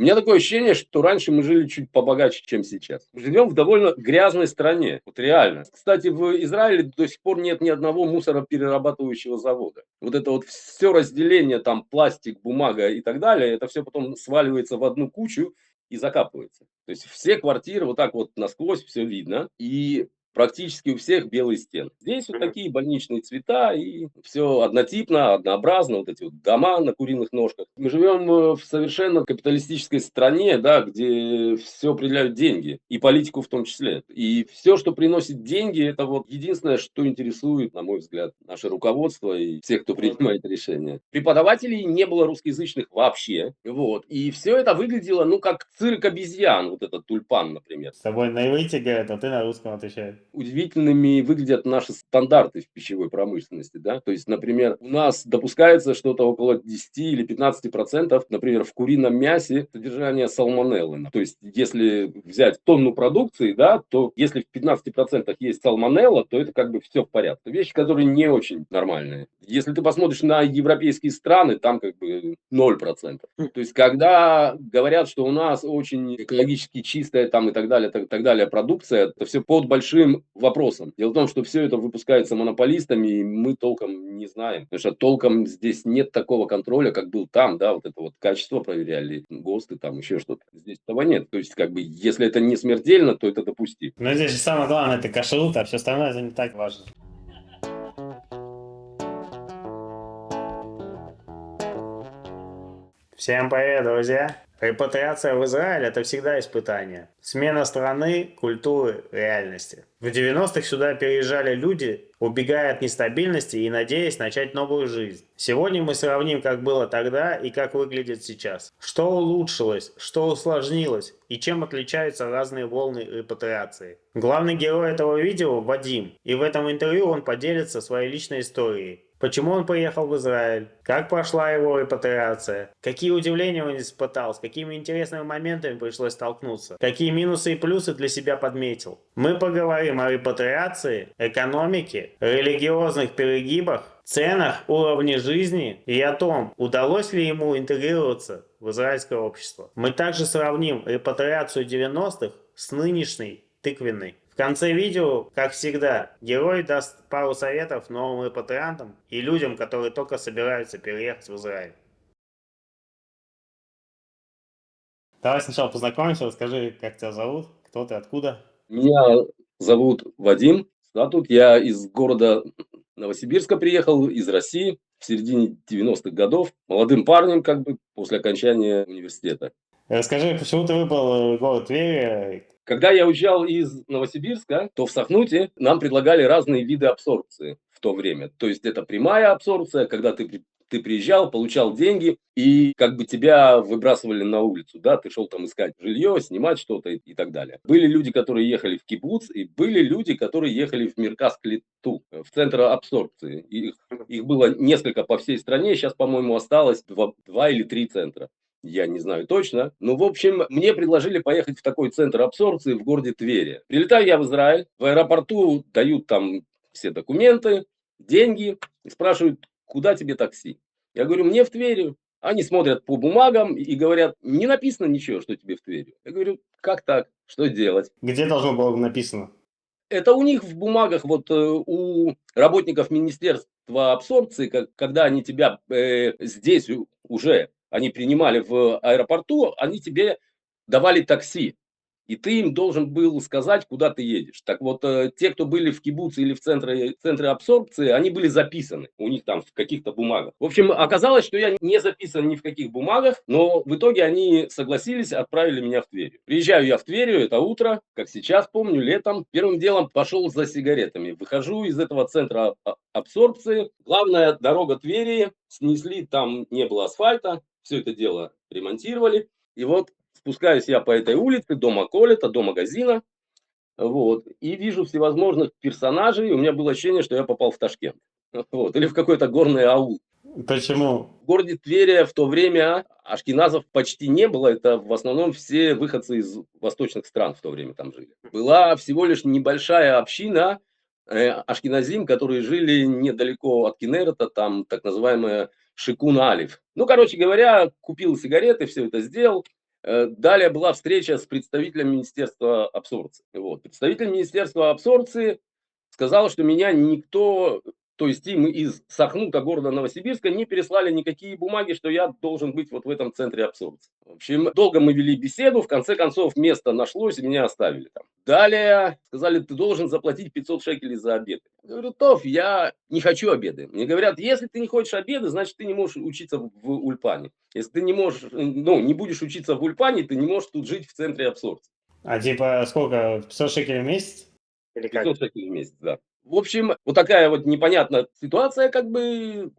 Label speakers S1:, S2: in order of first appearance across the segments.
S1: У меня такое ощущение, что раньше мы жили чуть побогаче, чем сейчас. Живем в довольно грязной стране, вот реально. Кстати, в Израиле до сих пор нет ни одного мусороперерабатывающего завода. Вот это вот все разделение, там пластик, бумага и так далее, это все потом сваливается в одну кучу и закапывается. То есть все квартиры вот так вот насквозь все видно, и практически у всех белые стены. Здесь вот такие больничные цвета, и все однотипно, однообразно, вот эти вот дома на куриных ножках. Мы живем в совершенно капиталистической стране, да, где все определяют деньги, и политику в том числе. И все, что приносит деньги, это вот единственное, что интересует, на мой взгляд, наше руководство и всех, кто принимает решения. Преподавателей не было русскоязычных вообще, вот. И все это выглядело, ну, как цирк обезьян, вот этот тюльпан, например.
S2: С тобой на иврите говорят, а ты на русском отвечаешь.
S1: Удивительными выглядят наши стандарты в пищевой промышленности, да. То есть, например, у нас допускается что-то около 10 или 15%, например, в курином мясе содержание сальмонеллы. То есть, если взять тонну продукции, да, то если в 15% есть сальмонелла, то это как бы все в порядке. Вещи, которые не очень нормальные. Если ты посмотришь на европейские страны, там как бы 0%. То есть, когда говорят, что у нас очень экологически чистая там и так далее продукция, это все под большим вопросом. Дело в том, что все это выпускается монополистами, и мы толком не знаем. Потому что толком здесь нет такого контроля, как был там, да, вот это вот качество проверяли, ГОСТы, там еще что-то. Здесь этого нет. То есть, как бы, если это не смертельно, то это допустимо.
S2: Но здесь же самое главное это кашрут, а все остальное это не так важно. Всем привет, друзья! Репатриация в Израиль – это всегда испытание. Смена страны, культуры, реальности. В 90-х сюда переезжали люди, убегая от нестабильности и надеясь начать новую жизнь. Сегодня мы сравним, как было тогда и как выглядит сейчас. Что улучшилось, что усложнилось и чем отличаются разные волны репатриации. Главный герой этого видео – Вадим, и в этом интервью он поделится своей личной историей. Почему он приехал в Израиль? Как прошла его репатриация? Какие удивления он испытал? С какими интересными моментами пришлось столкнуться? Какие минусы и плюсы для себя подметил? Мы поговорим о репатриации, экономике, религиозных перегибах, ценах, уровне жизни и о том, удалось ли ему интегрироваться в израильское общество. Мы также сравним репатриацию 90-х с нынешней тыквенной. В конце видео, как всегда, герой даст пару советов новым репатриантам и людям, которые только собираются переехать в Израиль. Давай сначала познакомимся, расскажи, как тебя зовут, кто ты, откуда.
S1: Меня зовут Вадим. Да, тут я из города Новосибирска приехал, из России в середине 90-х годов. Молодым парнем, как бы, после окончания университета.
S2: Расскажи, почему ты выбрал город Тверь?
S1: Когда я уезжал из Новосибирска, то в Сахнуте нам предлагали разные виды абсорбции в то время. То есть это прямая абсорбция, когда ты приезжал, получал деньги, и как бы тебя выбрасывали на улицу, да, ты шел там искать жилье, снимать что-то и так далее. Были люди, которые ехали в кибуц, и были люди, которые ехали в Мерказ Клиту, в центр абсорбции. Их было несколько по всей стране, сейчас, по-моему, осталось два или три центра. Я не знаю точно. Но, в общем, мне предложили поехать в такой центр абсорбции в городе Твери. Прилетаю я в Израиль, в аэропорту дают там все документы, деньги, и спрашивают, куда тебе такси? Я говорю, мне в Тверь. Они смотрят по бумагам и говорят, не написано ничего, что тебе в Тверь. Я говорю, как так? Что делать?
S2: Где должно было написано?
S1: Это у них в бумагах, вот у работников Министерства абсорбции, когда они тебя здесь уже, они принимали в аэропорту, они тебе давали такси. И ты им должен был сказать, куда ты едешь. Так вот, те, кто были в кибуце или в центре абсорбции, они были записаны у них там в каких-то бумагах. В общем, оказалось, что я не записан ни в каких бумагах, но в итоге они согласились, отправили меня в Тверь. Приезжаю я в Тверь, это утро, как сейчас помню, летом. Первым делом пошел за сигаретами. Выхожу из этого центра абсорбции. Главная дорога Твери, снесли, там не было асфальта, все это дело ремонтировали. И вот спускаюсь я по этой улице до Маколета, до магазина, вот, и вижу всевозможных персонажей. У меня было ощущение, что я попал в Ташкент. Вот, или в какой-то горный аул.
S2: Почему?
S1: В городе Тверь в то время ашкеназов почти не было. Это в основном все выходцы из восточных стран в то время там жили. Была всего лишь небольшая община ашкеназим, которые жили недалеко от Кинерета, там так называемая Шикун Алиф. Ну, короче говоря, купил сигареты, все это сделал. Далее была встреча с представителем Министерства абсорбции. Вот. Представитель Министерства абсорбции сказал, что меня никто, то есть им из Сахнута города Новосибирска не переслали никакие бумаги, что я должен быть вот в этом центре абсорбции. В общем, долго мы вели беседу, в конце концов место нашлось, и меня оставили там. Далее сказали, ты должен заплатить 500 шекелей за обед. Я говорю, Тов, я не хочу обеды. Мне говорят, если ты не хочешь обеды, значит ты не можешь учиться в Ульпане. Если ты не можешь, ну, не будешь учиться в Ульпане, ты не можешь тут жить в центре абсорбции.
S2: А типа сколько? 500 шекелей в месяц? Или как?
S1: 500 шекелей в месяц, да. В общем, вот такая вот непонятная ситуация, как бы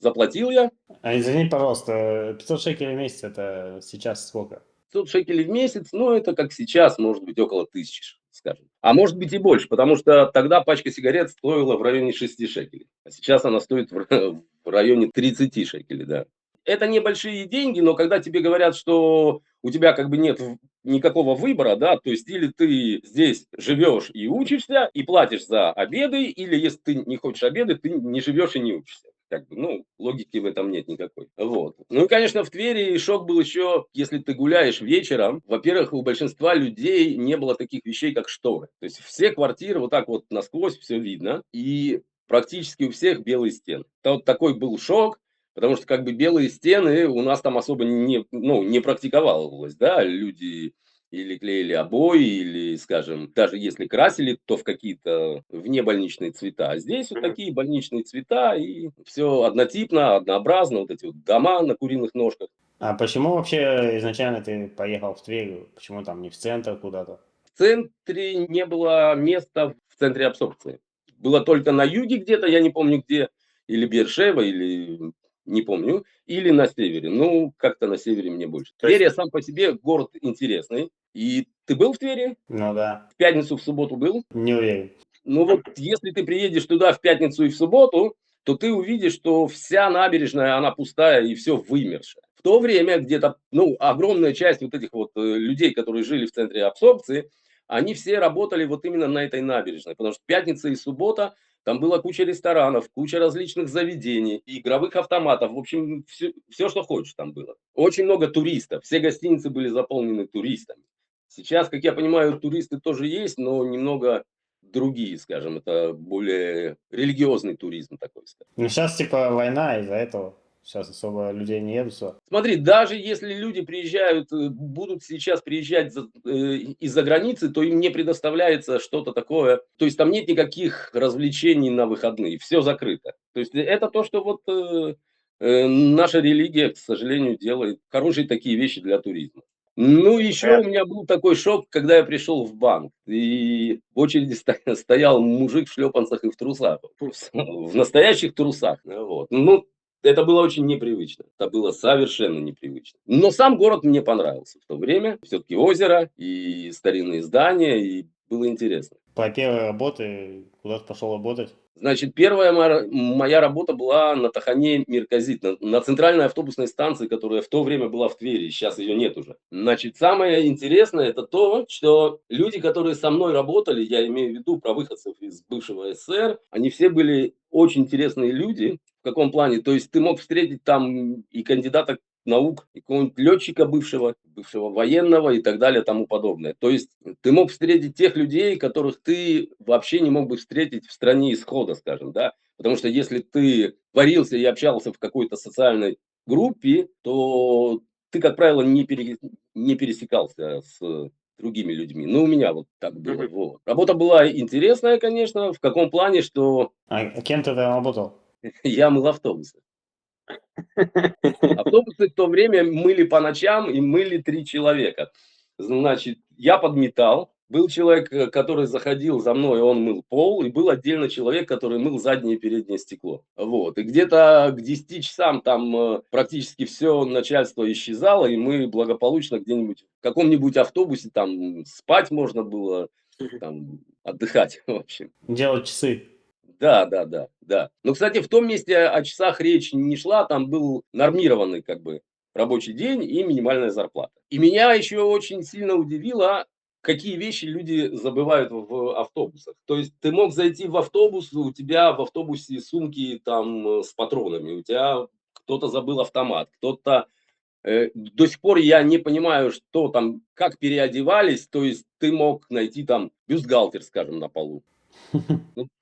S1: заплатил я.
S2: А извини, пожалуйста, 500 шекелей в месяц это сейчас сколько?
S1: 500 шекелей в месяц, ну, это как сейчас, может быть, около 1000, скажем. А может быть и больше, потому что тогда пачка сигарет стоила в районе 6 шекелей. А сейчас она стоит в районе 30 шекелей, да. Это небольшие деньги, но когда тебе говорят, что у тебя как бы нет никакого выбора, да, то есть или ты здесь живешь и учишься, и платишь за обеды, или если ты не хочешь обеды, ты не живешь и не учишься. Как бы, ну, логики в этом нет никакой. Вот. Ну и, конечно, в Твери шок был еще, если ты гуляешь вечером. Во-первых, у большинства людей не было таких вещей, как шторы. То есть все квартиры вот так вот насквозь все видно. И практически у всех белые стены. Вот такой был шок. Потому что как бы белые стены у нас там особо не, ну, не практиковалось, да, люди или клеили обои, или, скажем, даже если красили, то в какие-то внебольничные цвета. А здесь вот такие больничные цвета, и все однотипно, однообразно, вот эти вот дома на куриных ножках.
S2: А почему вообще изначально ты поехал в Тверь? Почему там не в центр куда-то?
S1: В центре не было места в центре абсорбции. Было только на юге где-то, я не помню где, или Бершева, или не помню, или на севере. Ну, как-то на севере мне больше.
S2: То есть,
S1: Тверь сам по себе город интересный. И ты был в Твери?
S2: ну да,
S1: В пятницу, в субботу был?
S2: не уверен.
S1: Ну вот, если ты приедешь туда в пятницу и в субботу, то ты увидишь, что вся набережная, она пустая и все вымершее. В то время где-то, ну, огромная часть вот этих вот людей, которые жили в центре абсорбции, они все работали вот именно на этой набережной, потому что пятница и суббота, там была куча ресторанов, куча различных заведений, игровых автоматов, в общем, все, что хочешь там было. Очень много туристов, все гостиницы были заполнены туристами. Сейчас, как я понимаю, туристы тоже есть, но немного другие, скажем, это более религиозный туризм такой, скажем.
S2: Ну сейчас типа война из-за этого. Сейчас особо людей не едут сюда.
S1: Смотри, даже если люди приезжают, будут сейчас приезжать из-за границы, то им не предоставляется что-то такое. То есть там нет никаких развлечений на выходные, все закрыто. То есть это то, что вот наша религия, к сожалению, делает хорошие такие вещи для туризма. Ну, еще у меня был такой шок, когда я пришел в банк, и в очереди стоял мужик в шлепанцах и в трусах, в настоящих трусах. Вот. Ну, это было очень непривычно. Это было совершенно непривычно. Но сам город мне понравился в то время. Все-таки озеро и старинные здания, и было интересно.
S2: По первой работе куда-то пошел работать.
S1: Значит, первая моя работа была на Тахане Мирказит, на центральной автобусной станции, которая в то время была в Твери, сейчас ее нет уже. Значит, самое интересное это то, что люди, которые со мной работали, я имею в виду про выходцев из бывшего СССР, они все были очень интересные люди. В каком плане? То есть ты мог встретить там и кандидата наук, и какого-нибудь летчика бывшего, бывшего военного и так далее, тому подобное. То есть ты мог встретить тех людей, которых ты вообще не мог бы встретить в стране исхода, скажем, да, потому что если ты варился и общался в какой-то социальной группе, то ты, как правило, не пересекался с другими людьми. Ну, у меня вот так было. Вот. Работа была интересная, конечно, в каком плане, что
S2: А кем ты там работал?
S1: я мыл автобусы. Автобусы в то время мыли по ночам и мыли 3 человека. Значит, я подметал. Был человек, который заходил за мной, он мыл пол, и был отдельно человек, который мыл заднее и переднее стекло. Вот. И где-то к 10 часам там практически все начальство исчезало, и мы благополучно где-нибудь в каком-нибудь автобусе там спать можно было, там отдыхать, в общем.
S2: Делать часы.
S1: Да, да, да, да. Но, кстати, в том месте о часах речь не шла, там был нормированный как бы рабочий день и минимальная зарплата. И меня еще очень сильно удивило, какие вещи люди забывают в автобусах. То есть ты мог зайти в автобус, у тебя в автобусе сумки там с патронами, у тебя кто-то забыл автомат, кто-то До сих пор я не понимаю, что там, как переодевались, то есть ты мог найти там бюстгальтер, скажем, на полу.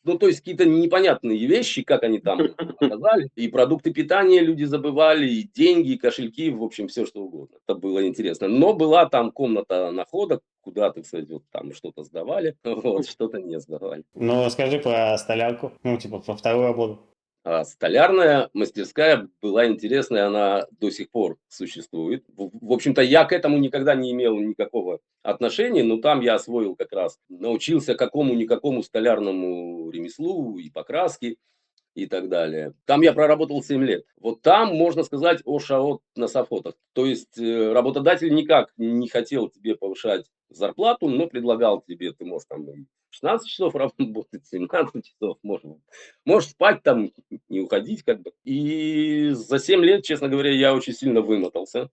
S1: Ну, то есть какие-то непонятные вещи, как они там оказались. И продукты питания люди забывали, и деньги, и кошельки, в общем, все что угодно. Это было интересно. Но была там комната находок, куда, так сказать, вот там что-то сдавали, вот, что-то не сдавали.
S2: Ну, расскажи про столярку, ну, типа, про вторую работу.
S1: А столярная мастерская была интересная, она до сих пор существует. В общем-то, я к этому никогда не имел никакого отношения, но там я освоил как раз, научился какому-никакому столярному ремеслу и покраске и так далее. Там я проработал 7 лет. Вот там, можно сказать, ошаот на софотах. То есть работодатель никак не хотел тебе повышать зарплату, но предлагал тебе, ты можешь там и 16 часов работать, 17 часов, можешь спать там, не уходить как бы. И за 7 лет, честно говоря, я очень сильно вымотался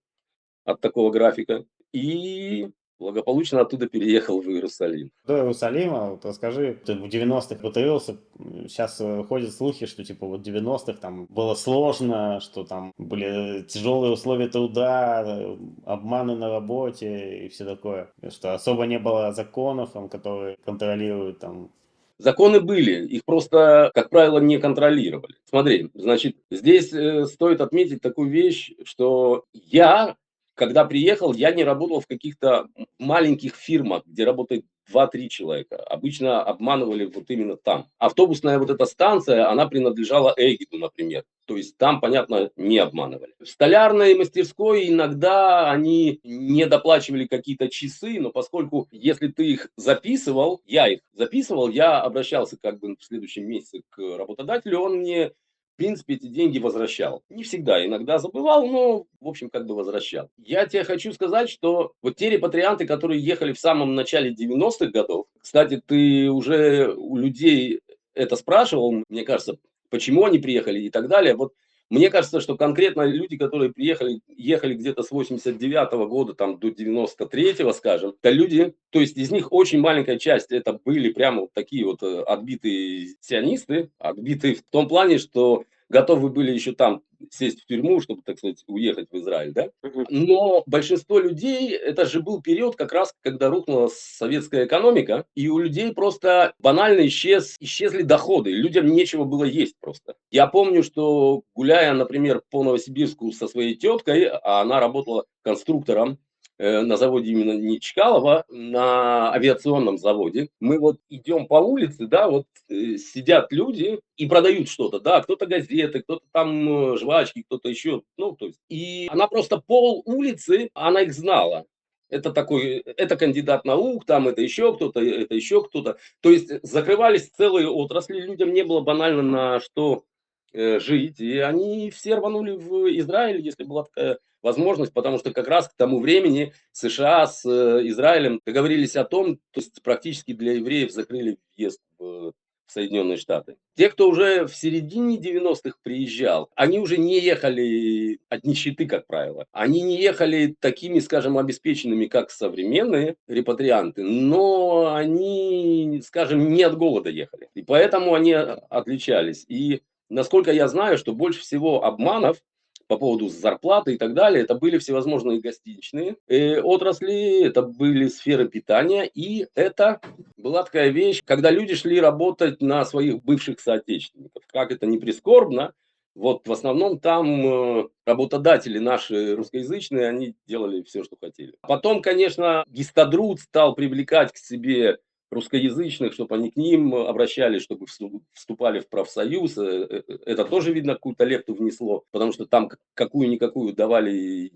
S1: от такого графика. И благополучно оттуда переехал в Иерусалим.
S2: До Иерусалима, вот расскажи, ты в 90-х потрудился, сейчас ходят слухи, что типа вот в 90-х там было сложно, что там были тяжелые условия труда, обманы на работе и все такое, что особо не было законов, там, которые контролируют там.
S1: Законы были, их просто, как правило, не контролировали. Смотри, значит, здесь стоит отметить такую вещь, что я, когда приехал, я не работал в каких-то маленьких фирмах, где работает 2-3 человека. Обычно обманывали вот именно там. Автобусная вот эта станция, она принадлежала Эгиду, например. То есть там, понятно, не обманывали. В столярной мастерской иногда они не доплачивали какие-то часы, но поскольку если ты их записывал, я обращался как бы в следующем месяце к работодателю, он мне в принципе, эти деньги возвращал. Не всегда, иногда забывал, но, в общем, как бы возвращал. Я тебе хочу сказать, что вот те репатрианты, которые ехали в самом начале 90-х годов, кстати, ты уже у людей это спрашивал, мне кажется, почему они приехали и так далее. Вот мне кажется, что конкретно люди, которые ехали где-то с 89-го года там, до 93-го, скажем, это люди, то есть из них очень маленькая часть, это были прямо вот такие вот отбитые сионисты, отбитые в том плане, что готовы были еще там сесть в тюрьму, чтобы, так сказать, уехать в Израиль, да? Но большинство людей, это же был период как раз, когда рухнула советская экономика, и у людей просто банально исчезли доходы, людям нечего было есть просто. Я помню, что гуляя, например, по Новосибирску со своей теткой, а она работала конструктором на заводе именно не Чкалова, на авиационном заводе. Мы вот идем по улице, да, вот сидят люди и продают что-то, да, кто-то газеты, кто-то там жвачки, кто-то еще, ну, то есть. И она просто пол улицы, она их знала. Это такой, это кандидат наук, там это еще кто-то, это еще кто-то. То есть закрывались целые отрасли, людям не было банально на что жить, и они все рванули в Израиль, если была такая возможность, потому что как раз к тому времени США с Израилем договорились о том, то есть практически для евреев закрыли въезд в Соединенные Штаты. Те, кто уже в середине 90-х приезжал, они уже не ехали от нищеты, как правило. Они не ехали такими, скажем, обеспеченными, как современные репатрианты, но они, скажем, не от голода ехали. И поэтому они отличались. И насколько я знаю, что больше всего обманов по поводу зарплаты и так далее, это были всевозможные гостиничные отрасли, это были сферы питания, и это была такая вещь, когда люди шли работать на своих бывших соотечественников. Как это ни прискорбно, вот в основном там работодатели наши русскоязычные, они делали все, что хотели. Потом, конечно, Гистадрут стал привлекать к себе русскоязычных, чтобы они к ним обращались, чтобы вступали в профсоюз. Это тоже, видно, какую-то лепту внесло, потому что там какую-никакую давали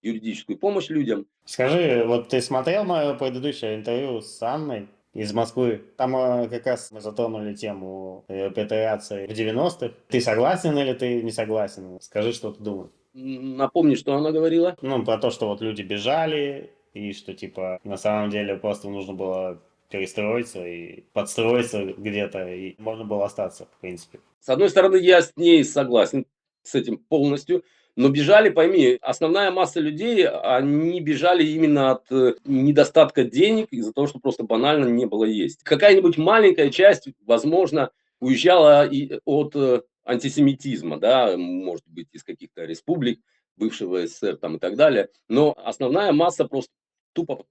S1: юридическую помощь людям.
S2: Скажи, вот ты смотрел мое предыдущее интервью с Анной из Москвы? Там как раз мы затронули тему репатриации в 90-х. Ты согласен или ты не согласен? Скажи, что ты думаешь.
S1: Напомни, что она говорила.
S2: Ну, про то, что вот люди бежали, и что, типа, на самом деле просто нужно было перестроиться и подстроиться где-то, и можно было остаться, в принципе.
S1: С одной стороны, я с ней согласен, с этим полностью, но бежали, пойми, основная масса людей, они бежали именно от недостатка денег, из-за того, что просто банально не было есть. Какая-нибудь маленькая часть, возможно, уезжала и от антисемитизма, да, может быть, из каких-то республик, бывшего СССР там и так далее. Но основная масса просто тупо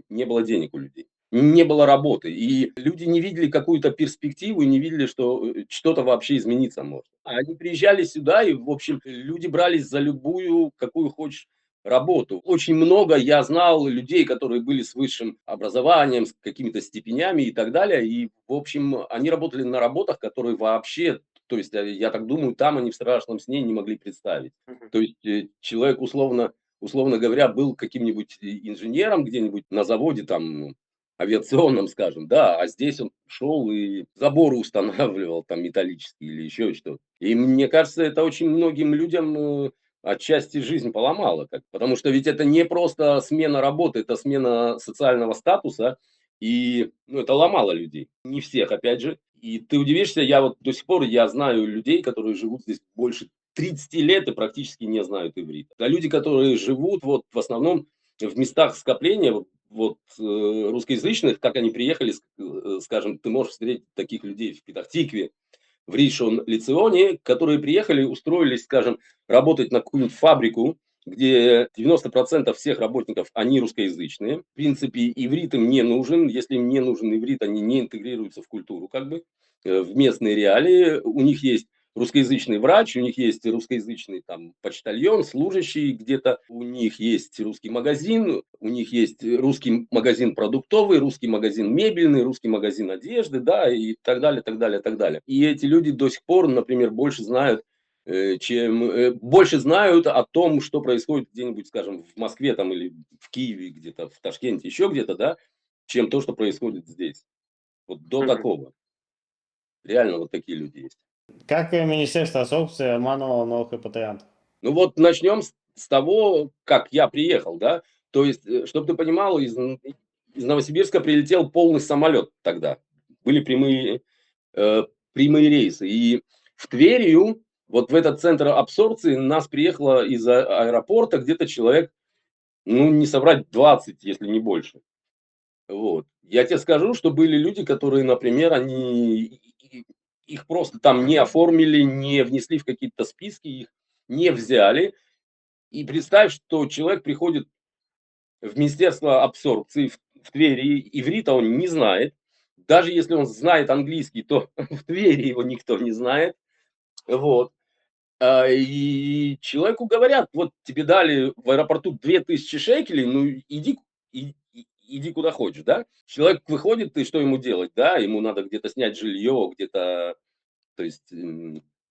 S1: не было денег у людей. Не было работы, и люди не видели какую-то перспективу, и не видели, что что-то вообще измениться может. А они приезжали сюда, и, в общем, люди брались за любую, какую хочешь, работу. Очень много я знал людей, которые были с высшим образованием, с какими-то степенями и так далее. И, в общем, они работали на работах, которые вообще, то есть, я так думаю, там они в страшном сне не могли представить. То есть, человек, условно говоря, был каким-нибудь инженером где-нибудь на заводе, там, авиационном, скажем, да, а здесь он шел и заборы устанавливал там металлические или еще что-то. И мне кажется, это очень многим людям отчасти жизнь поломала, потому что ведь это не просто смена работы, это смена социального статуса, и ну, это ломало людей. Не всех, опять же. И ты удивишься, я вот до сих пор я знаю людей, которые живут здесь больше 30 лет и практически не знают иврита. А люди, которые живут вот в основном в местах скопления вот, русскоязычных, как они приехали, скажем, ты можешь встретить таких людей в Петахтикве, в Ришон-Леционе, которые приехали, устроились, скажем, работать на какую-нибудь фабрику, где 90% всех работников, они русскоязычные. В принципе, иврит им не нужен. Если им не нужен иврит, они не интегрируются в культуру, как бы, в местные реалии. У них есть русскоязычный врач, у них есть русскоязычный там почтальон, служащий где-то, у них есть русский магазин, у них есть русский магазин продуктовый, русский магазин мебельный, русский магазин одежды, да, и так далее, так далее, так далее. И эти люди до сих пор, например, больше знают больше знают о том, что происходит где-нибудь, скажем, в Москве там или в Киеве, где-то в Ташкенте, еще где-то, да, чем то, что происходит здесь. Вот до такого. Реально вот такие люди есть.
S2: Как Министерство абсорбции обманывало новых репатриантов?
S1: Ну вот начнем с того, как я приехал, да. То есть, чтобы ты понимал, из Новосибирска прилетел полный самолет тогда. Были э, прямые рейсы. И в Тверью, вот в этот центр абсорбции, нас приехало из аэропорта где-то человек, ну, не соврать, 20, если не больше. Вот. Я тебе скажу, что были люди, которые, например, их просто там не оформили, не внесли в какие-то списки, их не взяли. И представь, что человек приходит в Министерство абсорбции в Твери, иврита он не знает. Даже если он знает английский, то в Твери его никто не знает. Вот. И человеку говорят, вот тебе дали в аэропорту 2000 шекелей, ну иди куда хочешь, да? Человек выходит, и что ему делать, да? Ему надо где-то снять жилье, где-то, то есть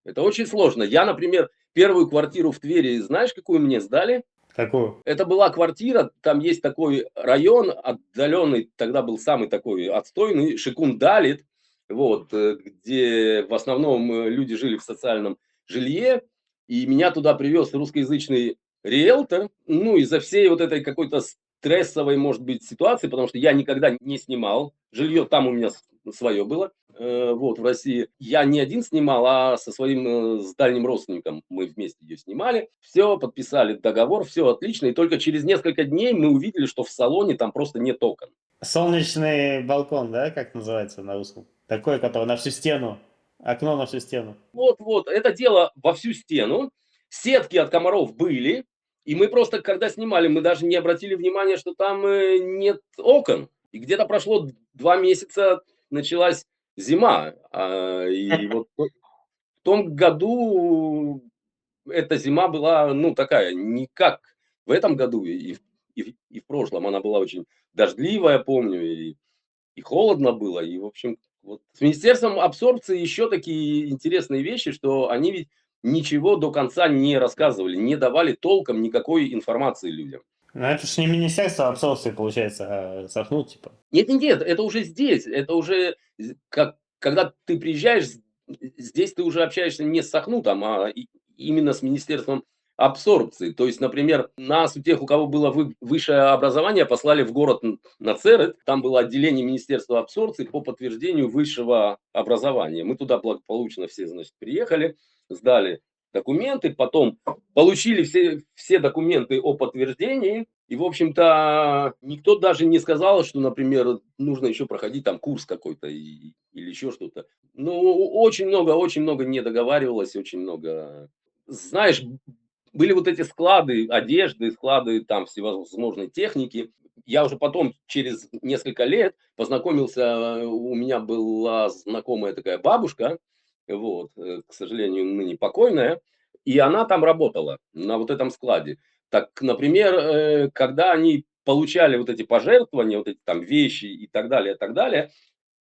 S1: это очень сложно. Я, например, первую квартиру в Твери, знаешь, какую мне сдали?
S2: Какую?
S1: Это была квартира, там есть такой район отдаленный, тогда был самый такой отстойный, Шикун-Далит, вот, где в основном люди жили в социальном жилье, и меня туда привез русскоязычный риэлтор, ну, из-за всей вот этой какой-то стрессовой, может быть, ситуации, потому что я никогда не снимал жилье, там у меня свое было, вот, в России. Я не один снимал, а со своим с дальним родственником мы вместе ее снимали. Все, подписали договор, все отлично. И только через несколько дней мы увидели, что в салоне там просто нет окон.
S2: Солнечный балкон, да, как называется на русском? Такой, который на всю стену. Окно на всю стену.
S1: Вот, это дело во всю стену. Сетки от комаров были. И мы просто, когда снимали, мы даже не обратили внимания, что там нет окон. И где-то прошло 2 месяца, началась зима. И вот в том году эта зима была, ну, такая, не как в этом году и в прошлом. Она была очень дождливая, помню, и холодно было. И, в общем, вот. С Министерством абсорбции еще такие интересные вещи, что они ведь ничего до конца не рассказывали, не давали толком никакой информации людям.
S2: Ну, это ж не Министерство абсорбции, получается, а сахнут, типа.
S1: Нет, это уже здесь, это уже как, когда ты приезжаешь, здесь ты уже общаешься не с Сахнутом, а именно с Министерством абсорбции. То есть, например, нас, у тех, у кого было высшее образование, послали в город Нацерет, там было отделение Министерства абсорбции по подтверждению высшего образования. Мы туда благополучно все, значит, приехали, сдали документы, потом получили все документы о подтверждении, и, в общем-то, никто даже не сказал, что, например, нужно еще проходить там курс какой-то или еще что-то. Ну, очень много не договаривалось, очень много. Знаешь, были вот эти склады одежды, склады там всевозможной техники. Я уже потом, через несколько лет, познакомился, у меня была знакомая такая бабушка, вот, к сожалению, ныне покойная, и она там работала, на вот этом складе. Так, например, когда они получали вот эти пожертвования, вот эти там вещи и так далее,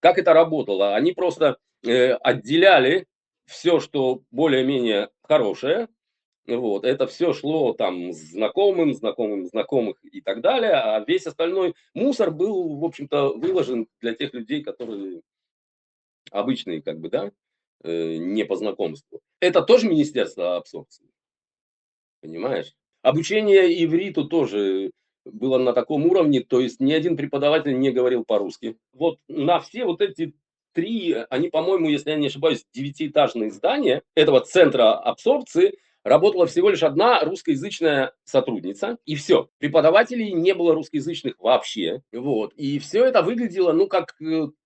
S1: как это работало? Они просто отделяли все, что более-менее хорошее, вот, это все шло там знакомым, знакомым, знакомых и так далее, а весь остальной мусор был, в общем-то, выложен для тех людей, которые обычные, как бы, да, не по знакомству. Это тоже министерство абсорбции, понимаешь? Обучение ивриту тоже было на таком уровне, то есть ни один преподаватель не говорил по-русски. Вот на все вот эти три, они, по-моему, если я не ошибаюсь, девятиэтажные здания этого центра абсорбции работала всего лишь одна русскоязычная сотрудница, и все. Преподавателей не было русскоязычных вообще. Вот. И все это выглядело, ну, как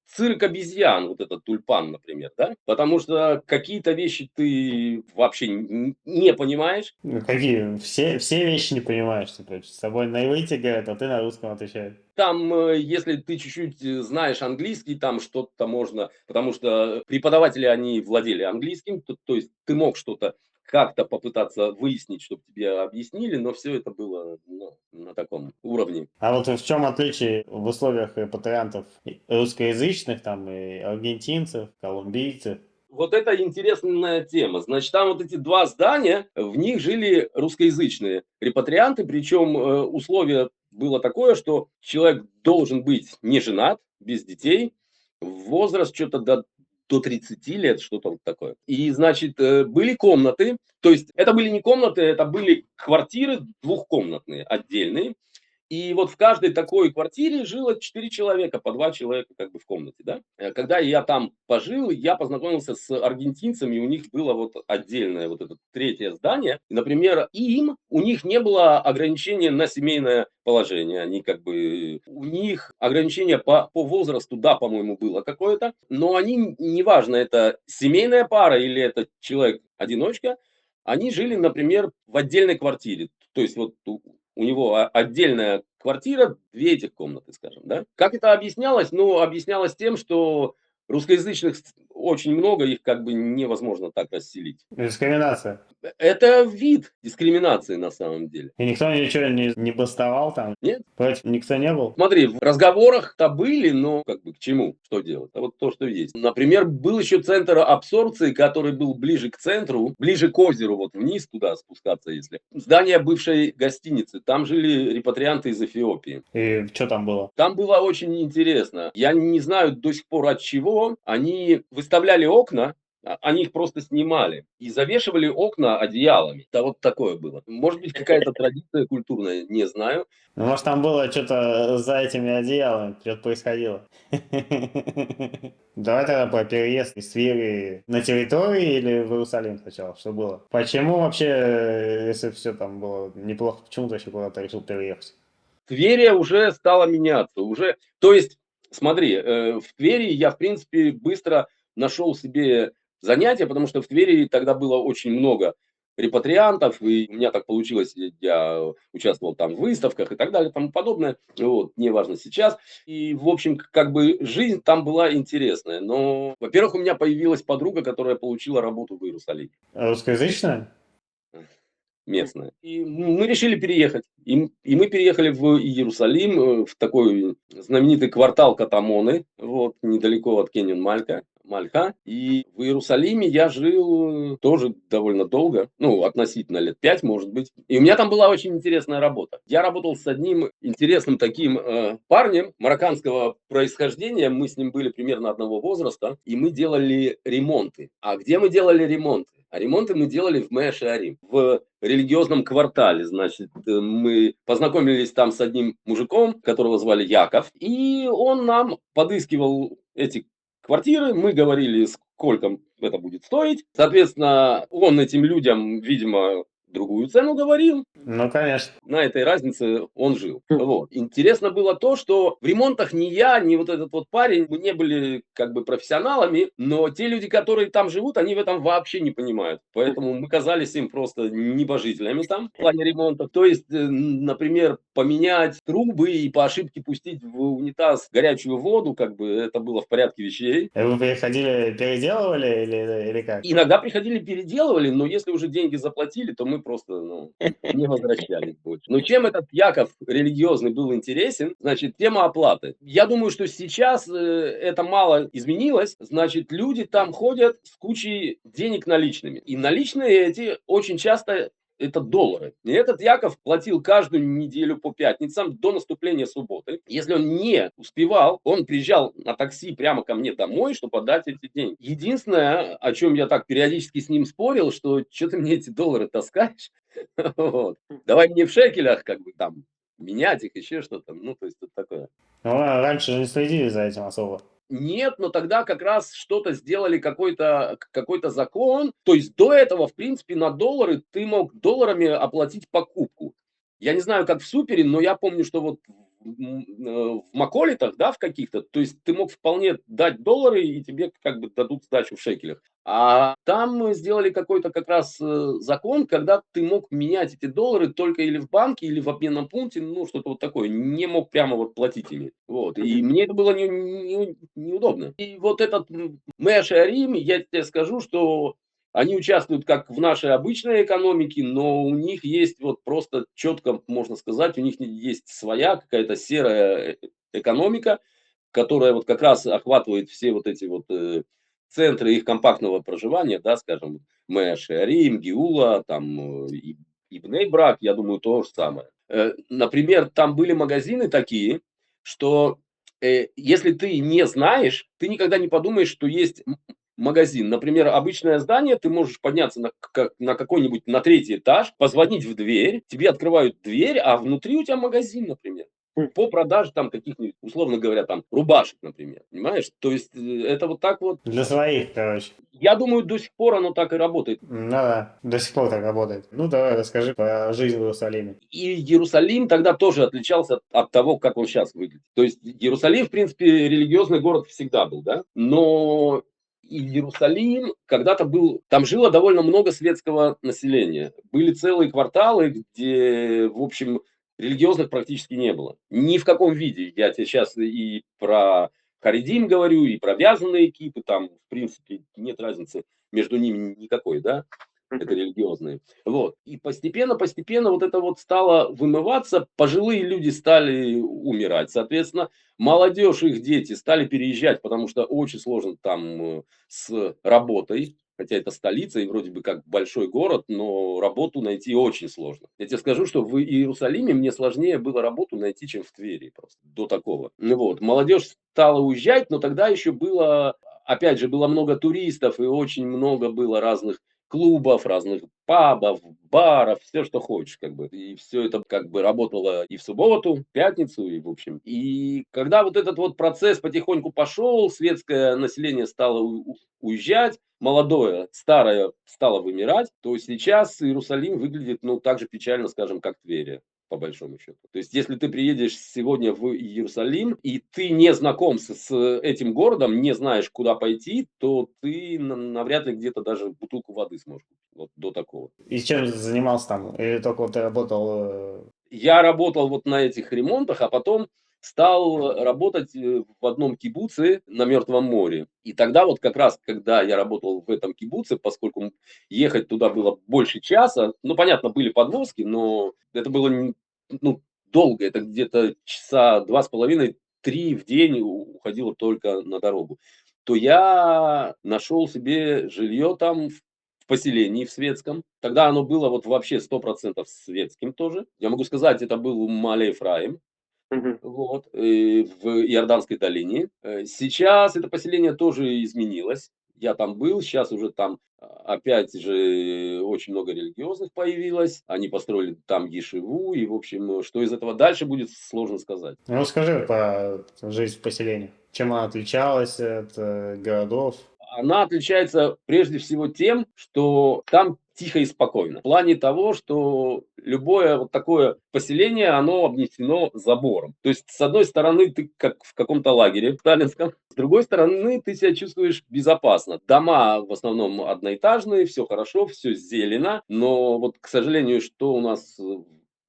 S1: цирк обезьян, вот этот тюльпан, например, да? Потому что какие-то вещи ты вообще не понимаешь.
S2: Ну, какие? Все вещи не понимаешь, типа, с тобой на иврите говорят, а ты на русском отвечаешь.
S1: Там, если ты чуть-чуть знаешь английский, там что-то можно, потому что преподаватели, они владели английским, то есть ты мог что-то как-то попытаться выяснить, чтобы тебе объяснили, но все это было, ну, на таком уровне.
S2: А вот в чем отличие в условиях репатриантов русскоязычных, там, и аргентинцев, колумбийцев?
S1: Вот это интересная тема. Значит, там вот эти два здания, в них жили русскоязычные репатрианты, причем условие было такое, что человек должен быть не женат, без детей, возраст что-то до 30 лет, что-то вот такое. И, значит, были комнаты, то есть это были не комнаты, это были квартиры двухкомнатные, отдельные. И вот в каждой такой квартире жило 4 человека, по 2 человека как бы в комнате, да. Когда я там пожил, я познакомился с аргентинцами, и у них было вот отдельное вот это третье здание. И, например, у них не было ограничения на семейное положение. Они как бы, у них ограничение по возрасту, да, по-моему, было какое-то, но они, неважно, это семейная пара или это человек-одиночка, они жили, например, в отдельной квартире. То есть вот у него отдельная квартира, 2 этих комнаты, скажем, да. Как это объяснялось? Ну, объяснялось тем, что русскоязычных очень много, их как бы невозможно так расселить.
S2: Дискриминация.
S1: Это вид дискриминации на самом деле.
S2: И никто ничего не бастовал там?
S1: Нет?
S2: Против никто не был?
S1: Смотри, в разговорах-то были, но как бы к чему? Что делать? А вот то, что есть. Например, был еще центр абсорбции, который был ближе к центру, ближе к озеру, вот вниз туда спускаться, если. Здание бывшей гостиницы. Там жили репатрианты из Эфиопии.
S2: И что там было?
S1: Там было очень интересно. Я не знаю до сих пор от чего. Они выставляли окна, они их просто снимали и завешивали окна одеялами. Да, вот такое было. Может быть, какая-то традиция культурная, не знаю.
S2: Ну, может, там было что-то за этими одеялами, что-то происходило. Давай тогда про переезд из Твери на территории или в Иерусалим сначала, что было? Почему вообще, если все там было неплохо, почему ты вообще куда-то решил переехать?
S1: Тверь уже стала меняться. Уже, то есть, смотри, в Твери я, в принципе, быстро нашел себе занятие, потому что в Твери тогда было очень много репатриантов, и у меня так получилось, я участвовал там в выставках и так далее, и тому подобное, вот, неважно сейчас. И, в общем, как бы жизнь там была интересная. Но, во-первых, у меня появилась подруга, которая получила работу в Иерусалиме.
S2: Русскоязычная?
S1: Местная. И мы решили переехать. И мы переехали в Иерусалим, в такой знаменитый квартал Катамоны, вот, недалеко от Мальха. И в Иерусалиме я жил тоже довольно долго, ну, относительно лет 5, может быть. И у меня там была очень интересная работа. Я работал с одним интересным таким парнем марокканского происхождения. Мы с ним были примерно одного возраста, и мы делали ремонты. А где мы делали ремонты? А ремонты мы делали в Меа-Шеарим, в религиозном квартале. Значит, мы познакомились там с одним мужиком, которого звали Яков, и он нам подыскивал эти квартиры. Мы говорили, сколько это будет стоить. Соответственно, он этим людям, видимо, другую цену говорил,
S2: Ну, конечно.
S1: на этой разнице он жил. Вот. Интересно было то, что в ремонтах ни я, ни вот этот вот парень, мы не были как бы профессионалами, но те люди, которые там живут, они в этом вообще не понимают. Поэтому мы казались им просто небожителями там в плане ремонта. То есть, например, поменять трубы и по ошибке пустить в унитаз горячую воду, как бы это было в порядке вещей.
S2: Вы приходили, переделывали или как?
S1: Иногда приходили, переделывали, но если уже деньги заплатили, то мы просто, ну, не возвращались больше. Но чем этот Яков религиозный был интересен? Значит, тема оплаты. Я думаю, что сейчас это мало изменилось. Значит, люди там ходят с кучей денег наличными. И наличные эти очень часто это доллары. И этот Яков платил каждую неделю по пятницам до наступления субботы. Если он не успевал, он приезжал на такси прямо ко мне домой, чтобы отдать эти деньги. Единственное, о чем я так периодически с ним спорил, что что ты мне эти доллары таскаешь? Вот. Давай мне в шекелях как бы там менять их, еще что-то. Ну, то есть, это такое.
S2: Ну, раньше же не следили за этим особо.
S1: Нет, но тогда как раз что-то сделали, какой-то закон. То есть до этого, в принципе, на доллары ты мог долларами оплатить покупку. Я не знаю, как в супере, но я помню, что вот в Маколитах, да, в каких-то, то есть ты мог вполне дать доллары, и тебе как бы дадут сдачу в шекелях. А там сделали какой-то как раз закон, когда ты мог менять эти доллары только или в банке, или в обменном пункте, ну, что-то вот такое. Не мог прямо вот платить ими. Вот. И мне это было неудобно. И вот этот Меа Шеарим, я тебе скажу, что они участвуют как в нашей обычной экономике, но у них есть вот просто четко, можно сказать, у них есть своя какая-то серая экономика, которая вот как раз охватывает все вот эти вот центры их компактного проживания, да, скажем, Меа Шеарим, Геула, там, и Бней-Брак, я думаю, то же самое. Например, там были магазины такие, что если ты не знаешь, ты никогда не подумаешь, что есть магазин. Например, обычное здание, ты можешь подняться на какой-нибудь, на третий этаж, позвонить в дверь, тебе открывают дверь, а внутри у тебя магазин, например. По продаже там каких-нибудь, условно говоря, там рубашек, например. Понимаешь? То есть это вот так вот.
S2: Для своих, короче.
S1: Я думаю, до сих пор оно так и работает.
S2: Ну да, до сих пор так работает. Ну давай, расскажи про жизнь в Иерусалиме.
S1: И Иерусалим тогда тоже отличался от того, как он сейчас выглядит. То есть Иерусалим, в принципе, религиозный город всегда был, да? Но и Иерусалим когда-то был, там жило довольно много светского населения. Были целые кварталы, где, в общем, религиозных практически не было. Ни в каком виде. Я тебе сейчас и про Харидим говорю, и про вязаные кипы, там, в принципе, нет разницы между ними никакой, да? Это религиозные. Вот. И постепенно вот это вот стало вымываться, пожилые люди стали умирать, соответственно, молодежь, их дети стали переезжать, потому что очень сложно там с работой, хотя это столица и вроде бы как большой город, но работу найти очень сложно. Я тебе скажу, что в Иерусалиме мне сложнее было работу найти, чем в Твери просто, до такого. Ну вот, молодежь стала уезжать, но тогда еще было, опять же, было много туристов и очень много было разных клубов, разных пабов, баров, все, что хочешь, как бы. И все это как бы работало и в субботу, в пятницу, и в общем. И когда вот этот вот процесс потихоньку пошел, светское население стало уезжать, молодое, старое стало вымирать, то сейчас Иерусалим выглядит, ну, так же печально, скажем, как Тверь, по большому счету. То есть, если ты приедешь сегодня в Иерусалим, и ты не знаком с этим городом, не знаешь, куда пойти, то ты навряд ли где-то даже бутылку воды сможешь купить. Вот до такого.
S2: И чем занимался там? Или только вот ты работал?
S1: Я работал вот на этих ремонтах, а потом стал работать в одном кибуце на Мертвом море. И тогда вот как раз, когда я работал в этом кибуце, поскольку ехать туда было больше часа, ну, понятно, были подвозки, но это было ну, долго, это где-то часа 2,5-3 в день уходило только на дорогу, то я нашел себе жилье там в поселении в светском. Тогда оно было вот вообще 100% светским тоже. Я могу сказать, это был Мале Ефраим, вот, в Иорданской долине. Сейчас это поселение тоже изменилось. Я там был, сейчас уже там опять же очень много религиозных появилось. Они построили там ешиву, и, в общем, что из этого дальше будет, сложно сказать.
S2: Ну, расскажи про жизнь в поселении. Чем она отличалась от городов?
S1: Она отличается прежде всего тем, что там тихо и спокойно. В плане того, что любое вот такое поселение, оно обнесено забором. То есть, с одной стороны, ты как в каком-то лагере сталинском, с другой стороны, ты себя чувствуешь безопасно. Дома в основном одноэтажные, все хорошо, все зелено, но вот, к сожалению, что у нас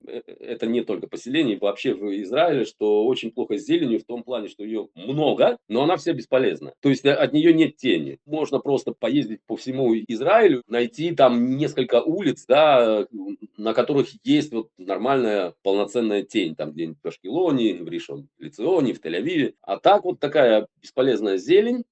S1: это не только поселение, вообще в Израиле, что очень плохо с зеленью в том плане, что ее много, но она вся бесполезна. То есть от нее нет тени. Можно просто поездить по всему Израилю, найти там несколько улиц, да, на которых есть вот нормальная полноценная тень, там где-нибудь в Ашкелоне, в Ришон-Леционе, в Тель-Авиве. А так вот такая бесполезная зелень,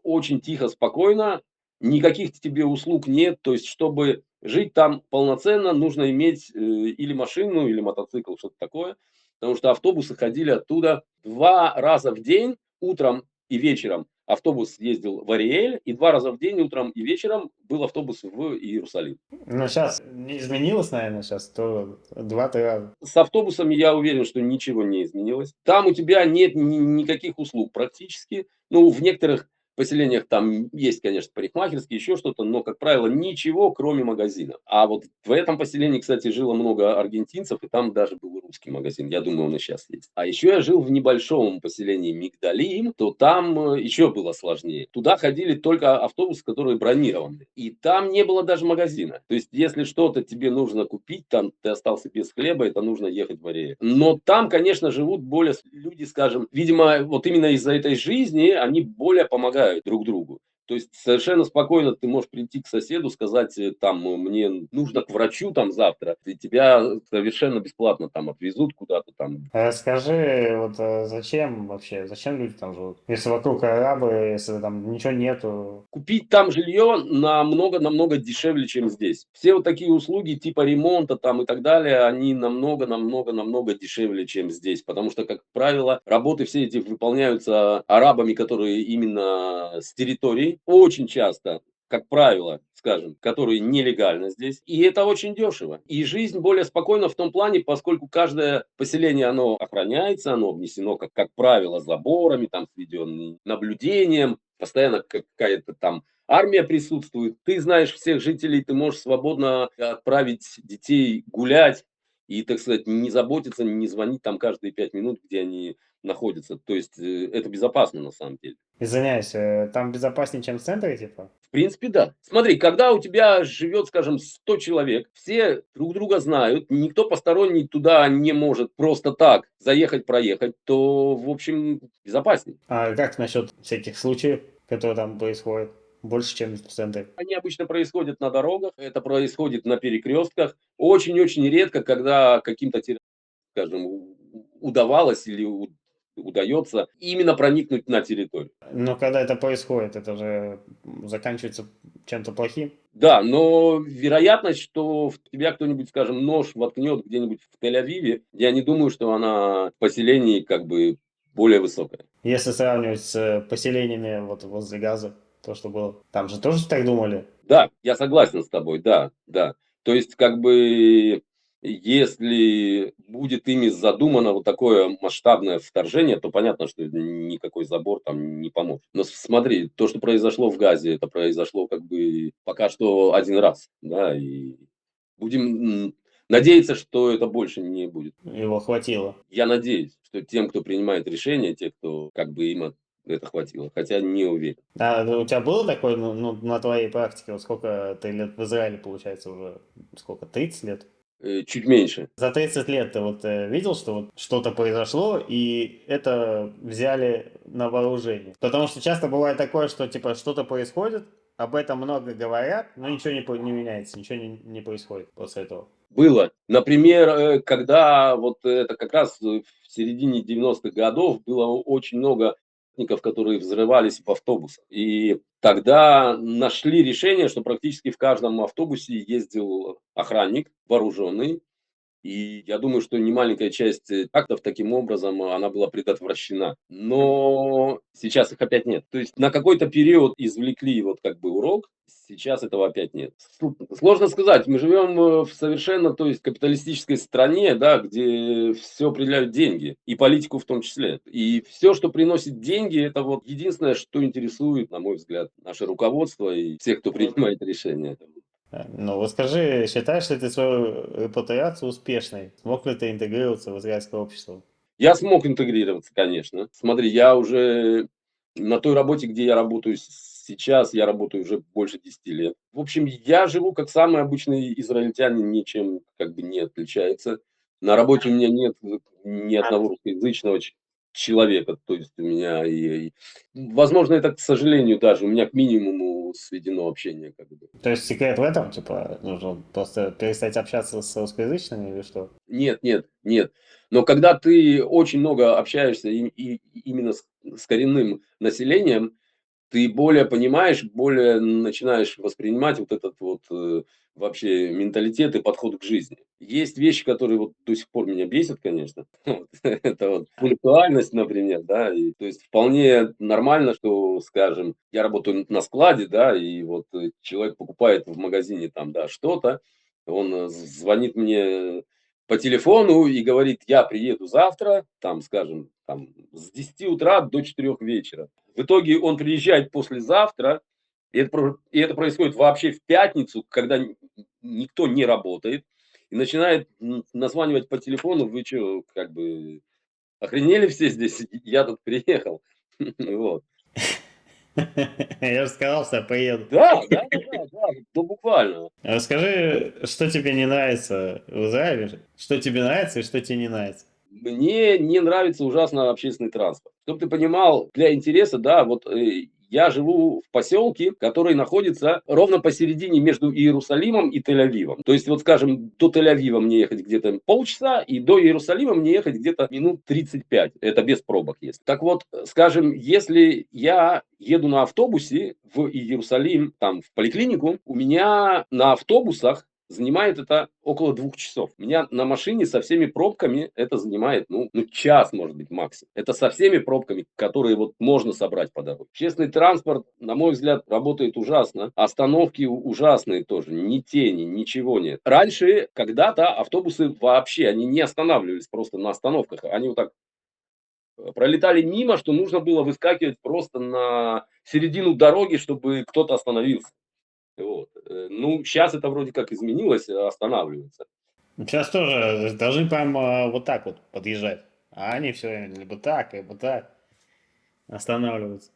S1: очень тихо, спокойно, никаких тебе услуг нет. То есть, чтобы жить там полноценно, нужно иметь или машину, или мотоцикл, что-то такое. Потому что автобусы ходили оттуда 2 раза в день, утром и вечером. Автобус ездил в Ариэль, и 2 раза в день, утром и вечером, был автобус в Иерусалим.
S2: Но сейчас не изменилось, наверное, сейчас то 2-3 раза.
S1: С автобусами я уверен, что ничего не изменилось. Там у тебя нет никаких услуг практически. Ну, в некоторых поселениях там есть, конечно, парикмахерские, еще что-то, но, как правило, ничего, кроме магазина. А вот в этом поселении, кстати, жило много аргентинцев, и там даже был русский магазин. Я думаю, он и сейчас есть. А еще я жил в небольшом поселении Мигдалим, то там еще было сложнее. Туда ходили только автобусы, которые бронированы. И там не было даже магазина. То есть, если что-то тебе нужно купить, там ты остался без хлеба, это нужно ехать в Ариэль. Но там, конечно, живут более люди, скажем, видимо, вот именно из-за этой жизни они более помогают друг другу. То есть совершенно спокойно ты можешь прийти к соседу, сказать, там, мне нужно к врачу там завтра, и тебя совершенно бесплатно там отвезут куда-то там.
S2: Расскажи, вот зачем вообще, зачем люди там живут? Если вокруг арабы, если там ничего нету.
S1: Купить там жилье намного дешевле, чем здесь. Все вот такие услуги типа ремонта там и так далее, они намного дешевле, чем здесь. Потому что, как правило, работы все эти выполняются арабами, которые именно с территорий. Очень часто, как правило, скажем, которые нелегально здесь. И это очень дешево. И жизнь более спокойна в том плане, поскольку каждое поселение, оно охраняется, оно обнесено, как правило, заборами, там, с видеонаблюдением. Постоянно какая-то там армия присутствует. Ты знаешь всех жителей, ты можешь свободно отправить детей гулять и, так сказать, не заботиться, не звонить там каждые 5 минут, где они находятся. То есть это безопасно на самом деле.
S2: Извиняюсь, там безопаснее, чем в центре, типа?
S1: В принципе, да. Смотри, когда у тебя живет, скажем, 100 человек, все друг друга знают, никто посторонний туда не может просто так заехать-проехать, то, в общем, безопаснее.
S2: А как насчет всяких случаев, которые там происходят? Больше, чем в центре.
S1: Они обычно происходят на дорогах, это происходит на перекрестках. Очень-очень редко, когда каким-то, скажем, удавалось или удается именно проникнуть на территорию.
S2: Но когда это происходит, это же заканчивается чем-то плохим.
S1: Да, но вероятность, что в тебя кто-нибудь, скажем, нож воткнет где-нибудь в Тель-Авиве, я не думаю, что она в поселении как бы более высокая.
S2: Если сравнивать с поселениями вот возле Газа, то, что было. Там же тоже так думали.
S1: Да, я согласен с тобой, да, да. То есть, как бы, если будет ими задумано вот такое масштабное вторжение, то понятно, что никакой забор там не поможет. Но смотри, то, что произошло в Газе, это произошло как бы пока что один раз, да, и будем надеяться, что это больше не будет.
S2: Его хватило.
S1: Я надеюсь, что тем, кто принимает решения, те, кто как бы им это хватило, хотя не уверен.
S2: А у тебя было такое, ну, на твоей практике, вот сколько ты лет в Израиле, получается, уже, сколько, 30 лет?
S1: Чуть меньше.
S2: За 30 лет ты вот видел, что вот что-то произошло, и это взяли на вооружение? Потому что часто бывает такое, что типа что-то происходит, об этом много говорят, но ничего не меняется, ничего не происходит после этого.
S1: Было. Например, когда вот это как раз в середине 90-х годов было очень много работников, которые взрывались в автобусах. И тогда нашли решение, что практически в каждом автобусе ездил охранник вооруженный. И я думаю, что немаленькая часть актов таким образом она была предотвращена. Но сейчас их опять нет. То есть на какой-то период извлекли вот как бы урок, сейчас этого опять нет. Сложно сказать, мы живем в совершенно, то есть, капиталистической стране, да, где все определяют деньги, и политику в том числе. И все, что приносит деньги, это вот единственное, что интересует, на мой взгляд, наше руководство и всех, кто принимает решения.
S2: Ну, вот скажи, считаешь ли ты свою репатриацию успешной? Смог ли ты интегрироваться в израильское общество?
S1: Я смог интегрироваться, конечно. Смотри, я уже на той работе, где я работаю сейчас, я работаю уже больше 10 лет. В общем, я живу как самый обычный израильтянин, ничем как бы не отличается. На работе у меня нет ни одного русскоязычного человека. То есть у меня возможно, это, к сожалению, даже у меня к минимуму сведено общение как бы.
S2: То есть секрет в этом, типа, нужно просто перестать общаться с русскоязычными или что?
S1: Нет, нет, нет. Но когда ты очень много общаешься именно с коренным населением, ты более понимаешь, более начинаешь воспринимать вот этот вот вообще менталитет и подход к жизни. Есть вещи, которые вот до сих пор меня бесят, конечно. Вот. Это вот пунктуальность, например, да. И, то есть вполне нормально, что, скажем, я работаю на складе, да, и вот человек покупает в магазине там, да, что-то, он звонит мне по телефону и говорит, я приеду завтра, там, скажем, там, с 10 утра до 4 вечера. В итоге он приезжает послезавтра, и это происходит вообще в пятницу, когда никто не работает, и начинает названивать по телефону, вы что, как бы охренели все здесь, я тут приехал. Вот.
S2: Я же сказал, что я поеду.
S1: Да, да, да, да, да, ну буквально.
S2: Расскажи, что тебе не нравится в Израиле, что тебе нравится и что тебе не нравится.
S1: Мне не нравится ужасно общественный транспорт. Чтобы ты понимал, для интереса, да, вот я живу в поселке, который находится ровно посередине между Иерусалимом и Тель-Авивом. То есть, вот скажем, до Тель-Авива мне ехать где-то полчаса, и до Иерусалима мне ехать где-то минут 35. Это без пробок есть. Так вот, скажем, если я еду на автобусе в Иерусалим, там, в поликлинику, у меня на автобусах занимает это около 2 часов. Меня на машине со всеми пробками это занимает, ну час, может быть, максимум. Это со всеми пробками, которые вот можно собрать по дороге. Общественный транспорт, на мой взгляд, работает ужасно. Остановки ужасные тоже. Ни тени, ничего нет. Раньше, когда-то, автобусы вообще, они не останавливались просто на остановках. Они вот так пролетали мимо, что нужно было выскакивать просто на середину дороги, чтобы кто-то остановился. Вот. Ну, сейчас это вроде как изменилось, останавливается.
S2: Сейчас тоже должны прям вот так вот подъезжать. А они все время либо так останавливаются.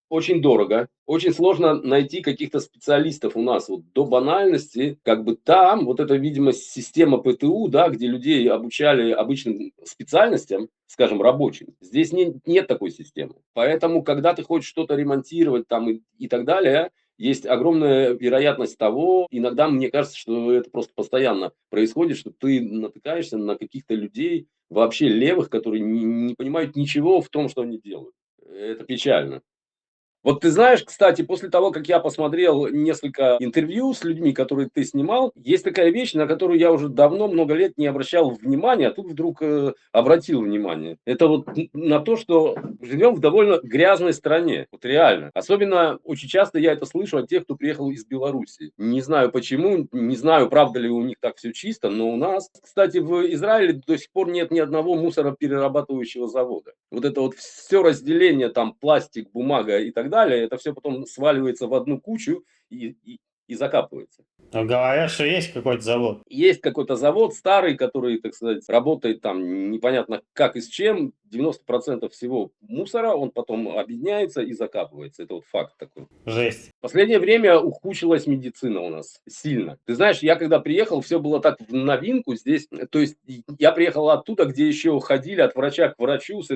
S1: Очень дорого, очень сложно найти каких-то специалистов у нас. Вот до банальности, как бы там, вот эта, видимо, система ПТУ, да, где людей обучали обычным специальностям, скажем, рабочим, здесь нет такой системы. Поэтому, когда ты хочешь что-то ремонтировать там и так далее, есть огромная вероятность того, иногда мне кажется, что это просто постоянно происходит, что ты натыкаешься на каких-то людей, вообще левых, которые не понимают ничего в том, что они делают. Это печально. Вот ты знаешь, кстати, после того, как я посмотрел несколько интервью с людьми, которые ты снимал, есть такая вещь, на которую я уже давно, много лет не обращал внимания, а тут вдруг обратил внимание. Это вот на то, что живем в довольно грязной стране. Вот реально. Особенно очень часто я это слышу от тех, кто приехал из Беларуси. Не знаю почему, не знаю, правда ли у них так все чисто, но у нас, кстати, в Израиле до сих пор нет ни одного мусороперерабатывающего завода. Вот это вот все разделение, там пластик, бумага и так далее, это все потом сваливается в одну кучу и закапывается.
S2: Но говорят, что есть какой-то завод.
S1: Есть какой-то завод старый, который, так сказать, работает там непонятно как и с чем. 90% всего мусора, он потом объединяется и закапывается. Это вот факт такой.
S2: Жесть.
S1: В последнее время ухудшилась медицина у нас сильно. Ты знаешь, я когда приехал, все было так в новинку здесь. То есть я приехал оттуда, где еще ходили от врача к врачу с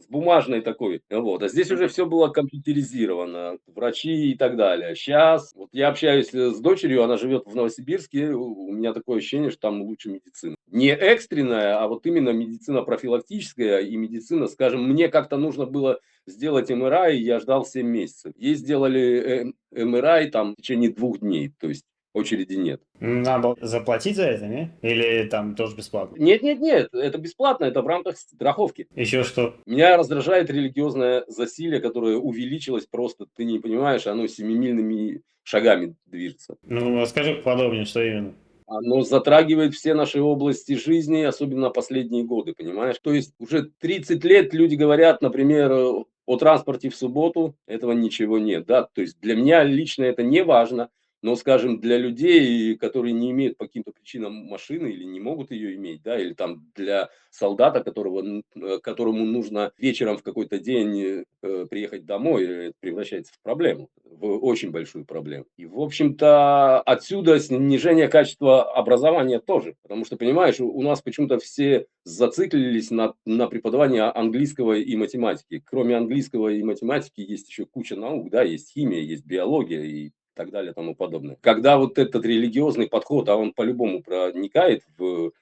S1: бумажной такой. Вот. А здесь уже все было компьютеризировано, врачи и так далее. Сейчас вот я общаюсь с дочерью, она живет в Новосибирске, у меня такое ощущение, что там лучше медицина. Не экстренная, а вот именно медицина профилактическая и медицина, скажем, мне как-то нужно было сделать МРА, я ждал 7 месяцев. Ей сделали МРА там в течение 2 дней, то есть очереди нет.
S2: Надо было заплатить за это, не? Или там тоже бесплатно?
S1: Нет, нет, нет, это бесплатно, это в рамках страховки.
S2: Еще что?
S1: Меня раздражает религиозное засилие, которое увеличилось просто, ты не понимаешь, оно семимильными шагами движется.
S2: Ну, расскажи подробнее, что именно.
S1: Оно затрагивает все наши области жизни, особенно последние годы, понимаешь? То есть уже 30 лет люди говорят, например, о транспорте в субботу, этого ничего нет, да, то есть для меня лично это не важно, Но, скажем, для людей, которые не имеют по каким-то причинам машины или не могут ее иметь, да, или там для солдата, которому нужно вечером в какой-то день приехать домой, это превращается в проблему, в очень большую проблему. И, в общем-то, отсюда снижение качества образования тоже. Потому что, понимаешь, у нас почему-то все зациклились на преподавании английского и математики. Кроме английского и математики есть еще куча наук, да, есть химия, есть биология и так далее, тому подобное. Когда вот этот религиозный подход, а он по-любому проникает в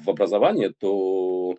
S1: образование, то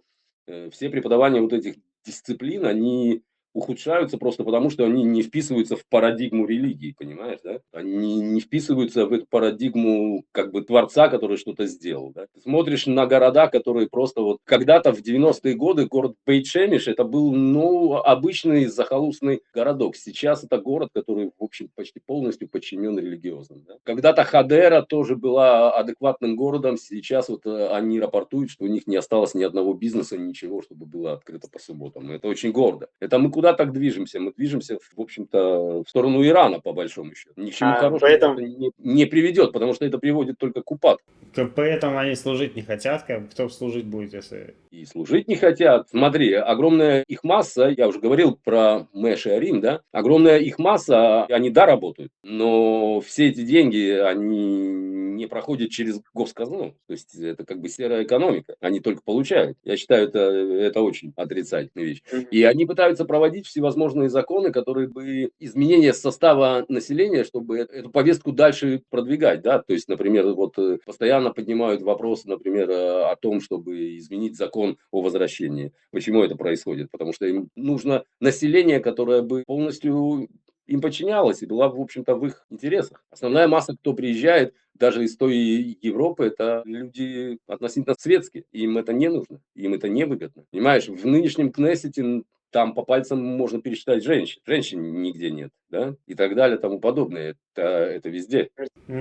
S1: все преподавания вот этих дисциплин, они ухудшаются просто потому, что они не вписываются в парадигму религии, понимаешь, да? Они не вписываются в эту парадигму как бы творца, который что-то сделал, да? Ты смотришь на города, которые просто вот когда-то в 90-е годы город Бейт-Шемиш это был, ну, обычный захолустный городок. Сейчас это город, который, в общем, почти полностью подчинен религиозным, да? Когда-то Хадера тоже была адекватным городом, сейчас вот они рапортуют, что у них не осталось ни одного бизнеса, ничего, чтобы было открыто по субботам. Это очень гордо. Это мы куда так движемся? Мы движемся, в общем-то, в сторону Ирана, по большому счету. Ни к чему хорошему
S2: Поэтому,
S1: это не приведет, потому что это приводит только к упадку.
S2: поэтому они служить не хотят, кто служить будет, если...
S1: И служить не хотят. Смотри, огромная их масса, я уже говорил про Мэш и Арим, да, огромная их масса, они, да, работают, но все эти деньги, они не проходят через госказну, то есть это как бы серая экономика, они только получают. Я считаю, это очень отрицательная вещь. И они пытаются проводить всевозможные законы, которые бы изменение состава населения, чтобы эту повестку дальше продвигать, да, то есть, например, вот постоянно поднимают вопрос, например, о том, чтобы изменить закон о возвращении. Почему это происходит? Потому что им нужно население, которое бы полностью им подчинялось и была, в общем-то, в их интересах. Основная масса, кто приезжает, даже из той Европы, это люди относительно светские. Им это не нужно, им это невыгодно. Понимаешь, в нынешнем Кнессете там по пальцам можно пересчитать женщин. Женщин нигде нет, да? И так далее, тому подобное. Это везде.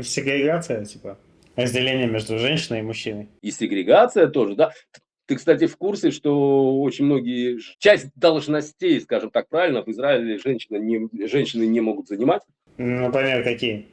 S2: Сегрегация, типа, разделение между женщиной и мужчиной.
S1: И сегрегация тоже, да? Ты, кстати, в курсе, что очень многие, часть должностей, скажем так правильно, в Израиле женщины не могут занимать?
S2: Например, какие?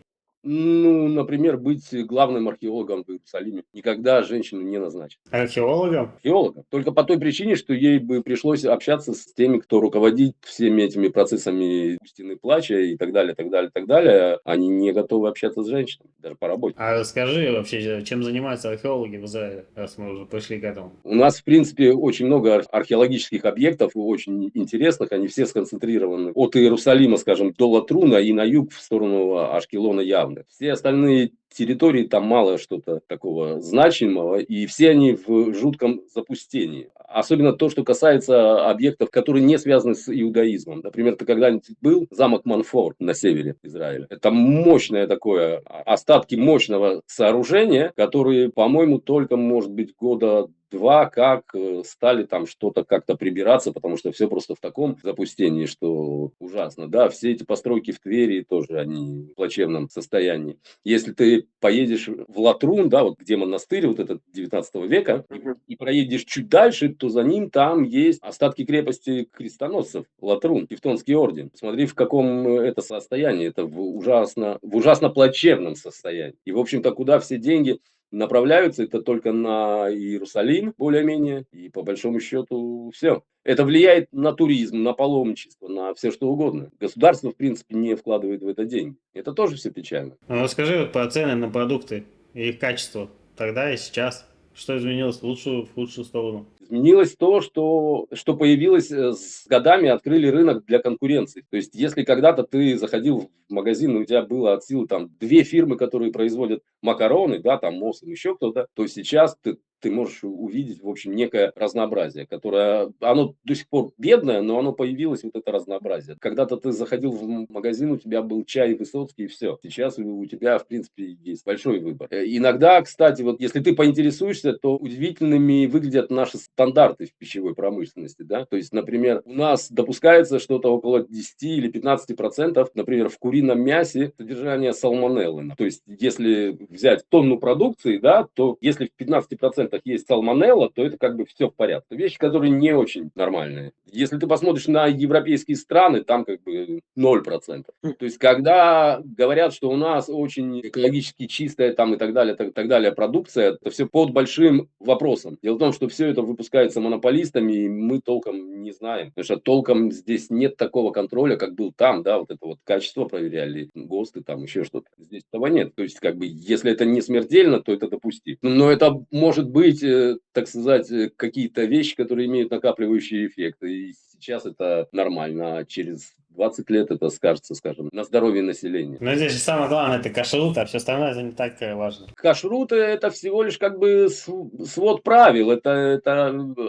S1: Ну, например, быть главным археологом в Иерусалиме. Никогда женщину не назначат.
S2: Археологом?
S1: Археологом. Только по той причине, что ей бы пришлось общаться с теми, кто руководит всеми этими процессами стены плача и так далее, так далее, так далее. Они не готовы общаться с женщинами, даже по работе.
S2: А расскажи вообще, чем занимаются археологи в Израиле, раз мы уже пришли к этому?
S1: У нас, в принципе, очень много археологических объектов, очень интересных. Они все сконцентрированы от Иерусалима, скажем, до Латруна и на юг в сторону Ашкелона явно. Все остальные территории, там мало что-то такого значимого, и все они в жутком запустении. Особенно то, что касается объектов, которые не связаны с иудаизмом. Например, ты когда-нибудь был замок Манфор на севере Израиля? Это мощное такое, остатки мощного сооружения, которые, по-моему, только, может быть, года 2 как стали там что-то как-то прибираться, потому что все просто в таком запустении, что ужасно. Да, все эти постройки в Твери тоже, они в плачевном состоянии. Если ты поедешь в Латрун, да, вот где монастырь вот этот 19 века, и проедешь чуть дальше, то за ним там есть остатки крепости крестоносцев, Латрун, Тевтонский орден. Смотри, в каком это состоянии, это в ужасно плачевном состоянии. И, в общем-то, куда все деньги направляются, это только на Иерусалим, более-менее, и по большому счету все. Это влияет на туризм, на паломничество, на все что угодно. Государство, в принципе, не вкладывает в это деньги. Это тоже все печально.
S2: Ну, расскажи вот про цены на продукты и их качество тогда и сейчас. Что изменилось в худшую сторону?
S1: Изменилось то, что появилось с годами, открыли рынок для конкуренции. То есть, если когда-то ты заходил в магазин, и у тебя было от силы там 2 фирмы, которые производят макароны, да, там МОС или еще кто-то, то сейчас ты можешь увидеть, в общем, некое разнообразие, которое, оно до сих пор бедное, но оно появилось, вот это разнообразие. Когда-то ты заходил в магазин, у тебя был чай Высоцкий, и все. Сейчас у тебя, в принципе, есть большой выбор. Иногда, кстати, вот если ты поинтересуешься, то удивительными выглядят наши стандарты в пищевой промышленности, да. То есть, например, у нас допускается что-то около 10 или 15%, например, в курином мясе содержание салмонеллы. То есть, если взять тонну продукции, да, то если в 15% процентах есть сальмонелла, то это как бы все в порядке. Вещи, которые не очень нормальные. Если ты посмотришь на европейские страны, там как бы 0%. То есть, когда говорят, что у нас очень экологически чистая там и так далее продукция, это все под большим вопросом. Дело в том, что все это выпускается монополистами, и мы толком не знаем. Потому что толком здесь нет такого контроля, как был там, да, вот это вот качество проверяли, ГОСТы, там еще что-то. Здесь этого нет. То есть, как бы, если это не смертельно, то это допустимо. Но это может быть, так сказать, какие-то вещи, которые имеют накапливающий эффект. И сейчас это нормально, а через 20 лет это скажется, скажем, на здоровье населения.
S2: Но здесь же самое главное это кашрут, а все остальное это не так важно.
S1: Кашрут это всего лишь как бы свод правил, это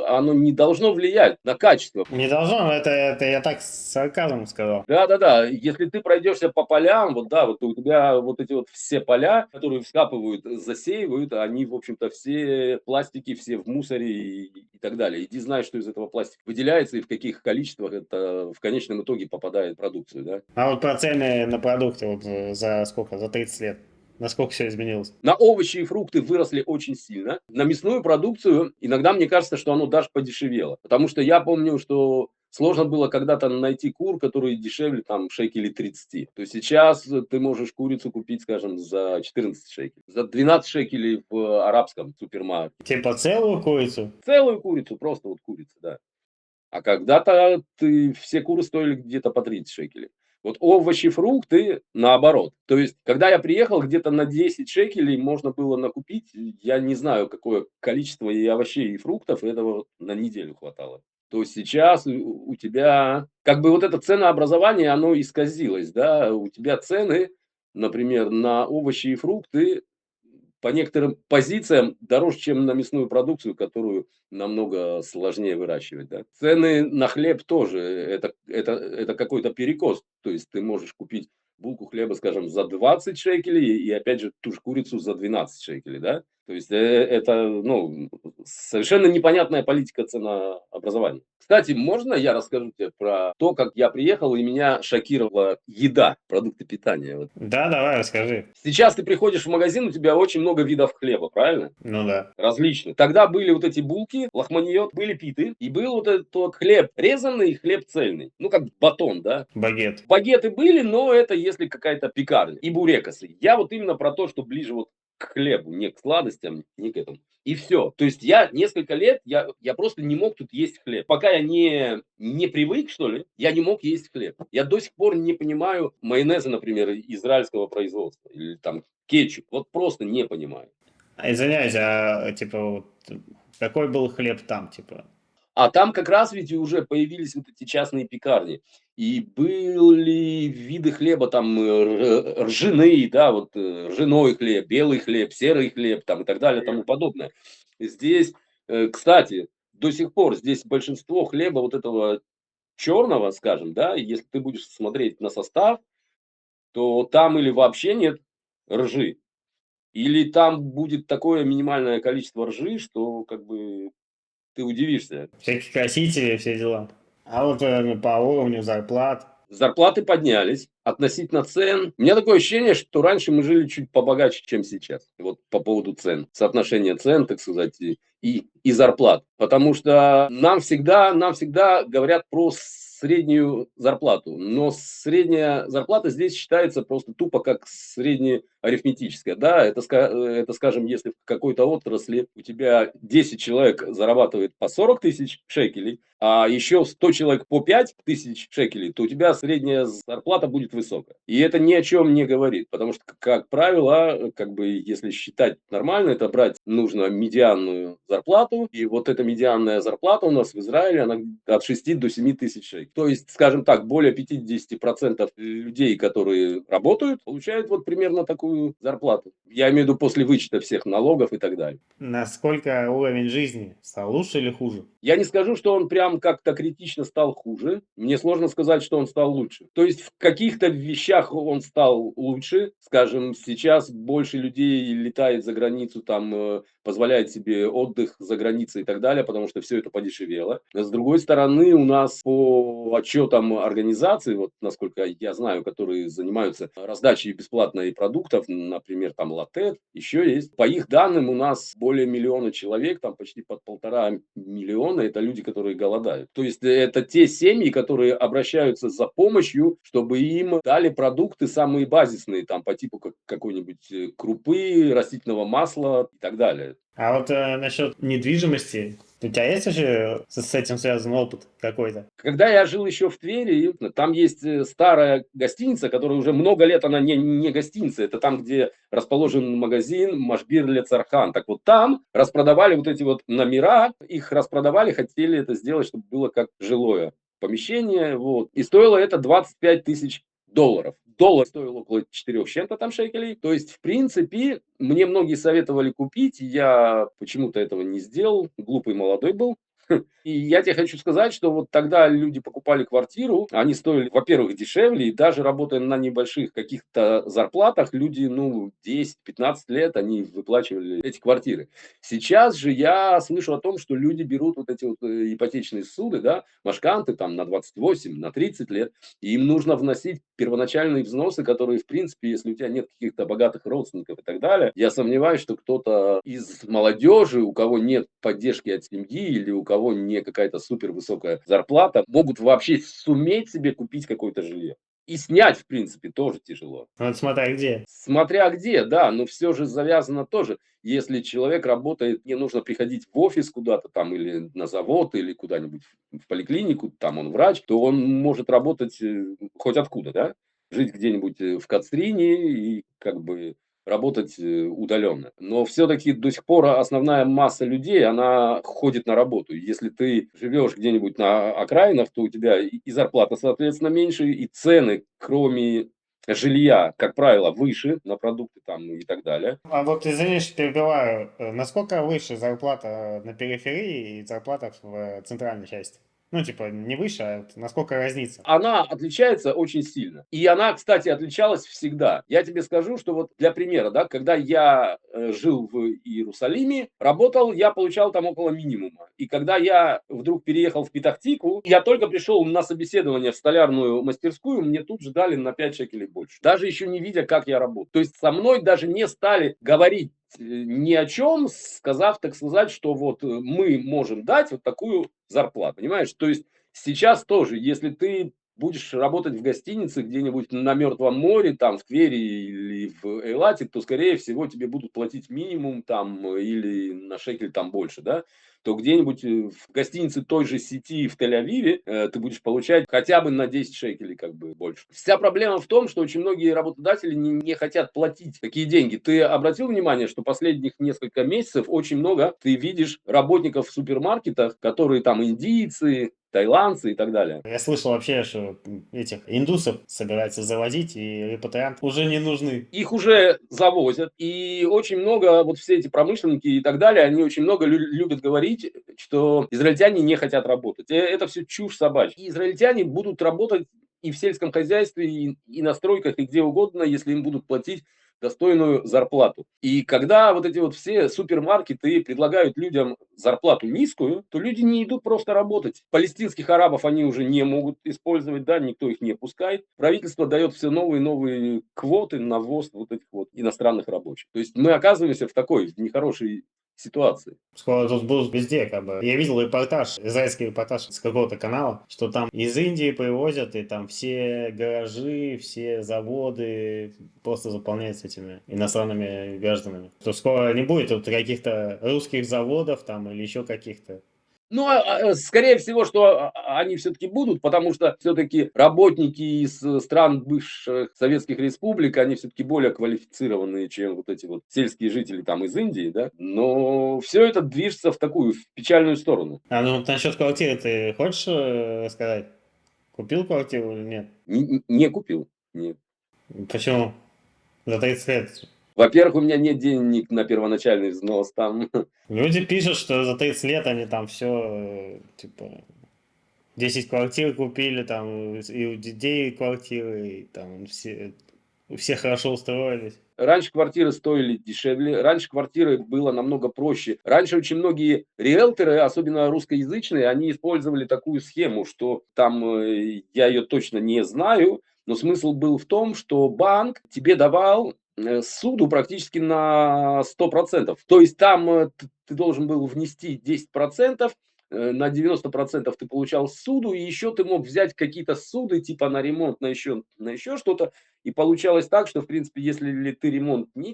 S1: оно не должно влиять на качество.
S2: Не должно, но это я так с сарказмом сказал.
S1: Да, если ты пройдешься по полям, вот да, вот у тебя вот эти вот все поля, которые вскапывают, засеивают, они, в общем-то, все пластики, все в мусоре и так далее. Иди знай, что из этого пластика выделяется и в каких количествах это в конечном итоге попадает в продукцию, да.
S2: А вот про цены на продукты вот за сколько? За 30 лет. Насколько все изменилось?
S1: На овощи и фрукты выросли очень сильно. На мясную продукцию иногда мне кажется, что оно даже подешевело. Потому что я помню, что сложно было когда-то найти кур, которые дешевле там шекелей 30. То есть сейчас ты можешь курицу купить, скажем, за 14 шекелей. За 12 шекелей в арабском супермаркете.
S2: Типа целую курицу?
S1: Целую курицу, просто вот курица, да. А когда-то все куры стоили где-то по 30 шекелей. Вот овощи, фрукты наоборот. То есть, когда я приехал, где-то на 10 шекелей можно было накупить, я не знаю, какое количество и овощей, и фруктов, этого на неделю хватало. То есть сейчас у тебя, как бы вот это ценообразование, оно исказилось, да, у тебя цены, например, на овощи и фрукты по некоторым позициям дороже, чем на мясную продукцию, которую намного сложнее выращивать. Да. Цены на хлеб тоже, это какой-то перекос. То есть ты можешь купить булку хлеба, скажем, за 20 шекелей и опять же ту же курицу за 12 шекелей. Да? То есть это ну, совершенно непонятная политика ценообразования. Кстати, можно я расскажу тебе про то, как я приехал и меня шокировала еда, продукты питания? Вот.
S2: Да, давай, расскажи.
S1: Сейчас ты приходишь в магазин, у тебя очень много видов хлеба, правильно?
S2: Ну да.
S1: Различных. Тогда были вот эти булки, лахманиот, были питы, и был вот этот вот хлеб резанный и хлеб цельный. Ну, как батон, да?
S2: Багет.
S1: Багеты были, но это если какая-то пекарня. И бурекосы. Я вот именно про то, что ближе вот к хлебу, не к сладостям, не к этому. И все. То есть я несколько лет, я просто не мог тут есть хлеб. Пока я не привык, что ли, я не мог есть хлеб. Я до сих пор не понимаю майонеза, например, израильского производства. Или там кетчуп. Вот просто не понимаю.
S2: Извиняюсь, а типа вот какой был хлеб там, типа?
S1: А там как раз ведь уже появились вот эти частные пекарни. И были виды хлеба там ржаные, да, вот ржаной хлеб, белый хлеб, серый хлеб там и так далее, тому подобное. Здесь, кстати, до сих пор здесь большинство хлеба вот этого черного, скажем, да, если ты будешь смотреть на состав, то там или вообще нет ржи, или там будет такое минимальное количество ржи, что как бы ты удивишься.
S2: Всякие красители, все дела. А вот по уровню зарплат.
S1: Зарплаты поднялись относительно цен. У меня такое ощущение, что раньше мы жили чуть побогаче, чем сейчас. Вот по поводу цен. Соотношение цен, так сказать, и зарплат. Потому что нам всегда говорят про среднюю зарплату. Но средняя зарплата здесь считается просто тупо как среднеарифметическая. Да, это, скажем, если в какой-то отрасли у тебя 10 человек зарабатывает по 40 тысяч шекелей, а еще 100 человек по 5 тысяч шекелей, то у тебя средняя зарплата будет высокая. И это ни о чем не говорит, потому что, как правило, как бы, если считать нормально, это брать нужно медианную зарплату, и вот эта медианная зарплата у нас в Израиле, она от 6 до 7 тысяч шекелей. То есть, скажем так, более 50% людей, которые работают, получают вот примерно такую зарплату. Я имею в виду после вычета всех налогов и так далее.
S2: Насколько уровень жизни стал лучше или хуже?
S1: Я не скажу, что он прям как-то критично стал хуже. Мне сложно сказать, что он стал лучше. То есть в каких-то вещах он стал лучше. Скажем, сейчас больше людей летает за границу, там позволяет себе отдых за границей и так далее, потому что все это подешевело. С другой стороны, у нас по отчетам организаций, вот насколько я знаю, которые занимаются раздачей бесплатной продуктов, магазинов, например, там Латет, еще есть. По их данным, у нас более миллиона человек, там почти под 1,5 миллиона, это люди, которые голодают. То есть это те семьи, которые обращаются за помощью, чтобы им дали продукты самые базисные, там по типу какой-нибудь крупы, растительного масла и так далее.
S2: А вот насчет недвижимости, у тебя есть вообще с этим связан опыт какой-то?
S1: Когда я жил еще в Твери, там есть старая гостиница, которая уже много лет, она не гостиница, это там, где расположен магазин Машбир Цархан. Так вот там распродавали вот эти вот номера, их распродавали, хотели это сделать, чтобы было как жилое помещение, вот. И стоило это 25 тысяч долларов. Доллар стоил около 4 с чем-то там шекелей. То есть, в принципе, мне многие советовали купить, я почему-то этого не сделал, глупый молодой был. И я тебе хочу сказать, что вот тогда люди покупали квартиру, они стоили, во-первых, дешевле, и даже работая на небольших каких-то зарплатах, люди, 10-15 лет, они выплачивали эти квартиры. Сейчас же я слышу о том, что люди берут вот эти вот ипотечные суды, да, машканты там на 28, на 30 лет, и им нужно вносить первоначальные взносы, которые, в принципе, если у тебя нет каких-то богатых родственников и так далее, я сомневаюсь, что кто-то из молодежи, у кого нет поддержки от семьи или у кого не какая-то супер высокая зарплата, могут вообще суметь себе купить какое-то жилье. И снять, в принципе, тоже тяжело.
S2: Вот смотря где.
S1: Смотря где, да, но все же завязано тоже. Если человек работает, не нужно приходить в офис куда-то там или на завод, или куда-нибудь в поликлинику, там он врач, то он может работать хоть откуда, да? Жить где-нибудь в Кацрине и как бы работать удаленно. Но все-таки до сих пор основная масса людей, она ходит на работу. Если ты живешь где-нибудь на окраинах, то у тебя и зарплата, соответственно, меньше, и цены, кроме жилья, как правило, выше на продукты там и так далее.
S2: А вот, извини, что перебиваю. Насколько выше зарплата на периферии и зарплата в центральной части? Ну, типа, не выше, а вот насколько разница?
S1: Она отличается очень сильно. И она, кстати, отличалась всегда. Я тебе скажу, что вот для примера, да, когда я жил в Иерусалиме, работал, я получал там около минимума. И когда я вдруг переехал в Петах-Тикву, я только пришел на собеседование в столярную мастерскую, мне тут же дали на 5 шекелей больше. Даже еще не видя, как я работаю. То есть со мной даже не стали говорить ни о чем, сказав, так сказать, что вот мы можем дать вот такую зарплату, понимаешь? То есть сейчас тоже, если ты будешь работать в гостинице где-нибудь на Мертвом море, там в Твери или в Эйлате, то, скорее всего, тебе будут платить минимум там или на шекель там больше, да? То где-нибудь в гостинице той же сети в Тель-Авиве ты будешь получать хотя бы на 10 шекелей как бы больше. Вся проблема в том, что очень многие работодатели не хотят платить такие деньги. Ты обратил внимание, что последних несколько месяцев очень много ты видишь работников в супермаркетах, которые там индийцы, таиландцы и так далее.
S2: Я слышал вообще, что этих индусов собираются завозить, и репатрианты уже не нужны.
S1: Их уже завозят, и очень много, вот все эти промышленники и так далее, они очень много любят говорить, что израильтяне не хотят работать. Это все чушь собачья. И израильтяне будут работать и в сельском хозяйстве, и на стройках, и где угодно, если им будут платить достойную зарплату. И когда вот эти вот все супермаркеты предлагают людям зарплату низкую, то люди не идут просто работать. Палестинских арабов они уже не могут использовать, да, никто их не пускает. Правительство дает все новые и новые квоты на ввоз вот этих вот иностранных рабочих. То есть мы оказываемся в такой нехорошей ситуации.
S2: Скоро тут будут везде, как бы. Я видел репортаж, израильский репортаж с какого-то канала, что там из Индии привозят, и там все гаражи, все заводы просто заполняются этими иностранными гражданами. То скоро не будет вот каких-то русских заводов там или еще каких-то.
S1: Ну, скорее всего, что они все-таки будут, потому что все-таки работники из стран бывших советских республик, они все-таки более квалифицированные, чем вот эти вот сельские жители там из Индии, да. Но все это движется в такую в печальную сторону.
S2: А ну насчет квартиры ты хочешь рассказать? Купил квартиру или нет?
S1: Не купил. Нет.
S2: Почему? За 30 лет.
S1: Во-первых, у меня нет денег на первоначальный взнос там.
S2: Люди пишут, что за 30 лет они там все, типа, 10 квартир купили, там, и у детей квартиры, и там все хорошо устроились.
S1: Раньше квартиры стоили дешевле, раньше квартиры было намного проще. Раньше очень многие риэлторы, особенно русскоязычные, они использовали такую схему, что там, я ее точно не знаю, но смысл был в том, что банк тебе давал суду практически на 100%. То есть там ты должен был внести 10%, на 90% ты получал суду, и еще ты мог взять какие-то суды, типа на ремонт, на еще что-то. И получалось так, что, в принципе, если ли ты ремонт не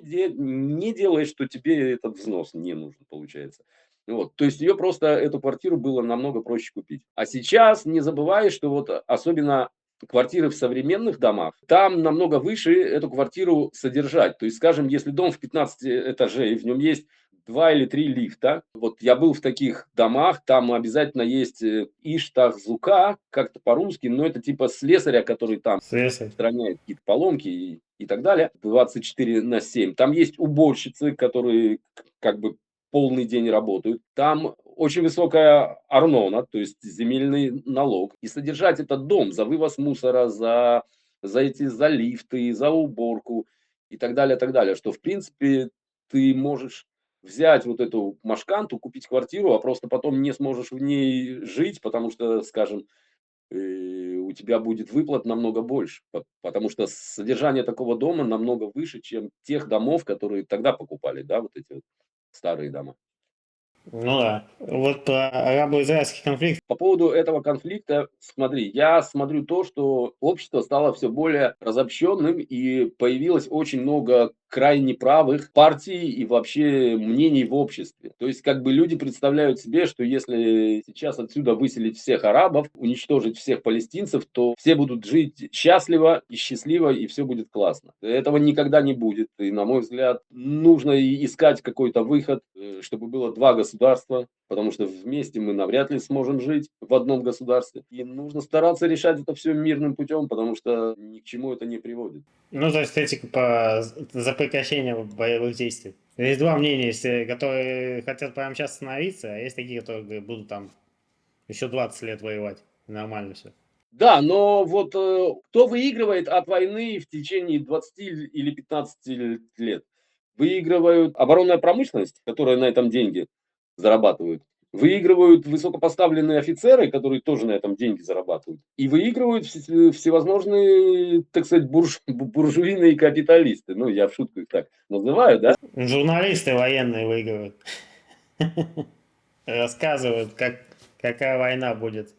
S1: делаешь, то тебе этот взнос не нужен, получается. Вот. То есть ее просто, эту квартиру было намного проще купить. А сейчас не забывай, что вот особенно квартиры в современных домах, там намного выше эту квартиру содержать. То есть, скажем, если дом в 15 этажей, в нем есть 2 или 3 лифта. Вот я был в таких домах, там обязательно есть иштах-зука, как-то по-русски, но это типа слесаря, который там
S2: Слесарь.
S1: устраняет какие-то поломки и так далее, 24/7. Там есть уборщицы, которые как бы полный день работают. Там очень высокая арнона, то есть земельный налог. И содержать этот дом за вывоз мусора, за лифты, за уборку и так далее, так далее. Что, в принципе, ты можешь взять вот эту машканту, купить квартиру, а просто потом не сможешь в ней жить, потому что, скажем, у тебя будет выплат намного больше, потому что содержание такого дома намного выше, чем тех домов, которые тогда покупали, да, вот эти вот старые дома.
S2: Ну да. Вот про арабо-израильский конфликт.
S1: По поводу этого конфликта, смотри, я смотрю то, что общество стало все более разобщенным, и появилось очень много крайне правых партий и вообще мнений в обществе. То есть, как бы люди представляют себе, что если сейчас отсюда выселить всех арабов, уничтожить всех палестинцев, то все будут жить счастливо и счастливо, и все будет классно. Этого никогда не будет. И, на мой взгляд, нужно искать какой-то выход, чтобы было два государства, потому что вместе мы навряд ли сможем жить в одном государстве. И нужно стараться решать это все мирным путем, потому что ни к чему это не приводит.
S2: Ну, то есть ты типа за прекращение боевых действий. Есть два мнения, есть, которые хотят прямо сейчас остановиться, а есть такие, которые будут там еще 20 лет воевать. Нормально все.
S1: Да, но вот кто выигрывает от войны в течение 20 или 15 лет? Выигрывают оборонная промышленность, которая на этом деньги зарабатывают. Выигрывают высокопоставленные офицеры, которые тоже на этом деньги зарабатывают. И выигрывают всевозможные, так сказать, буржуины и капиталисты. Ну, я в шутку их так называю, да?
S2: Журналисты военные выигрывают. Рассказывают, какая война будет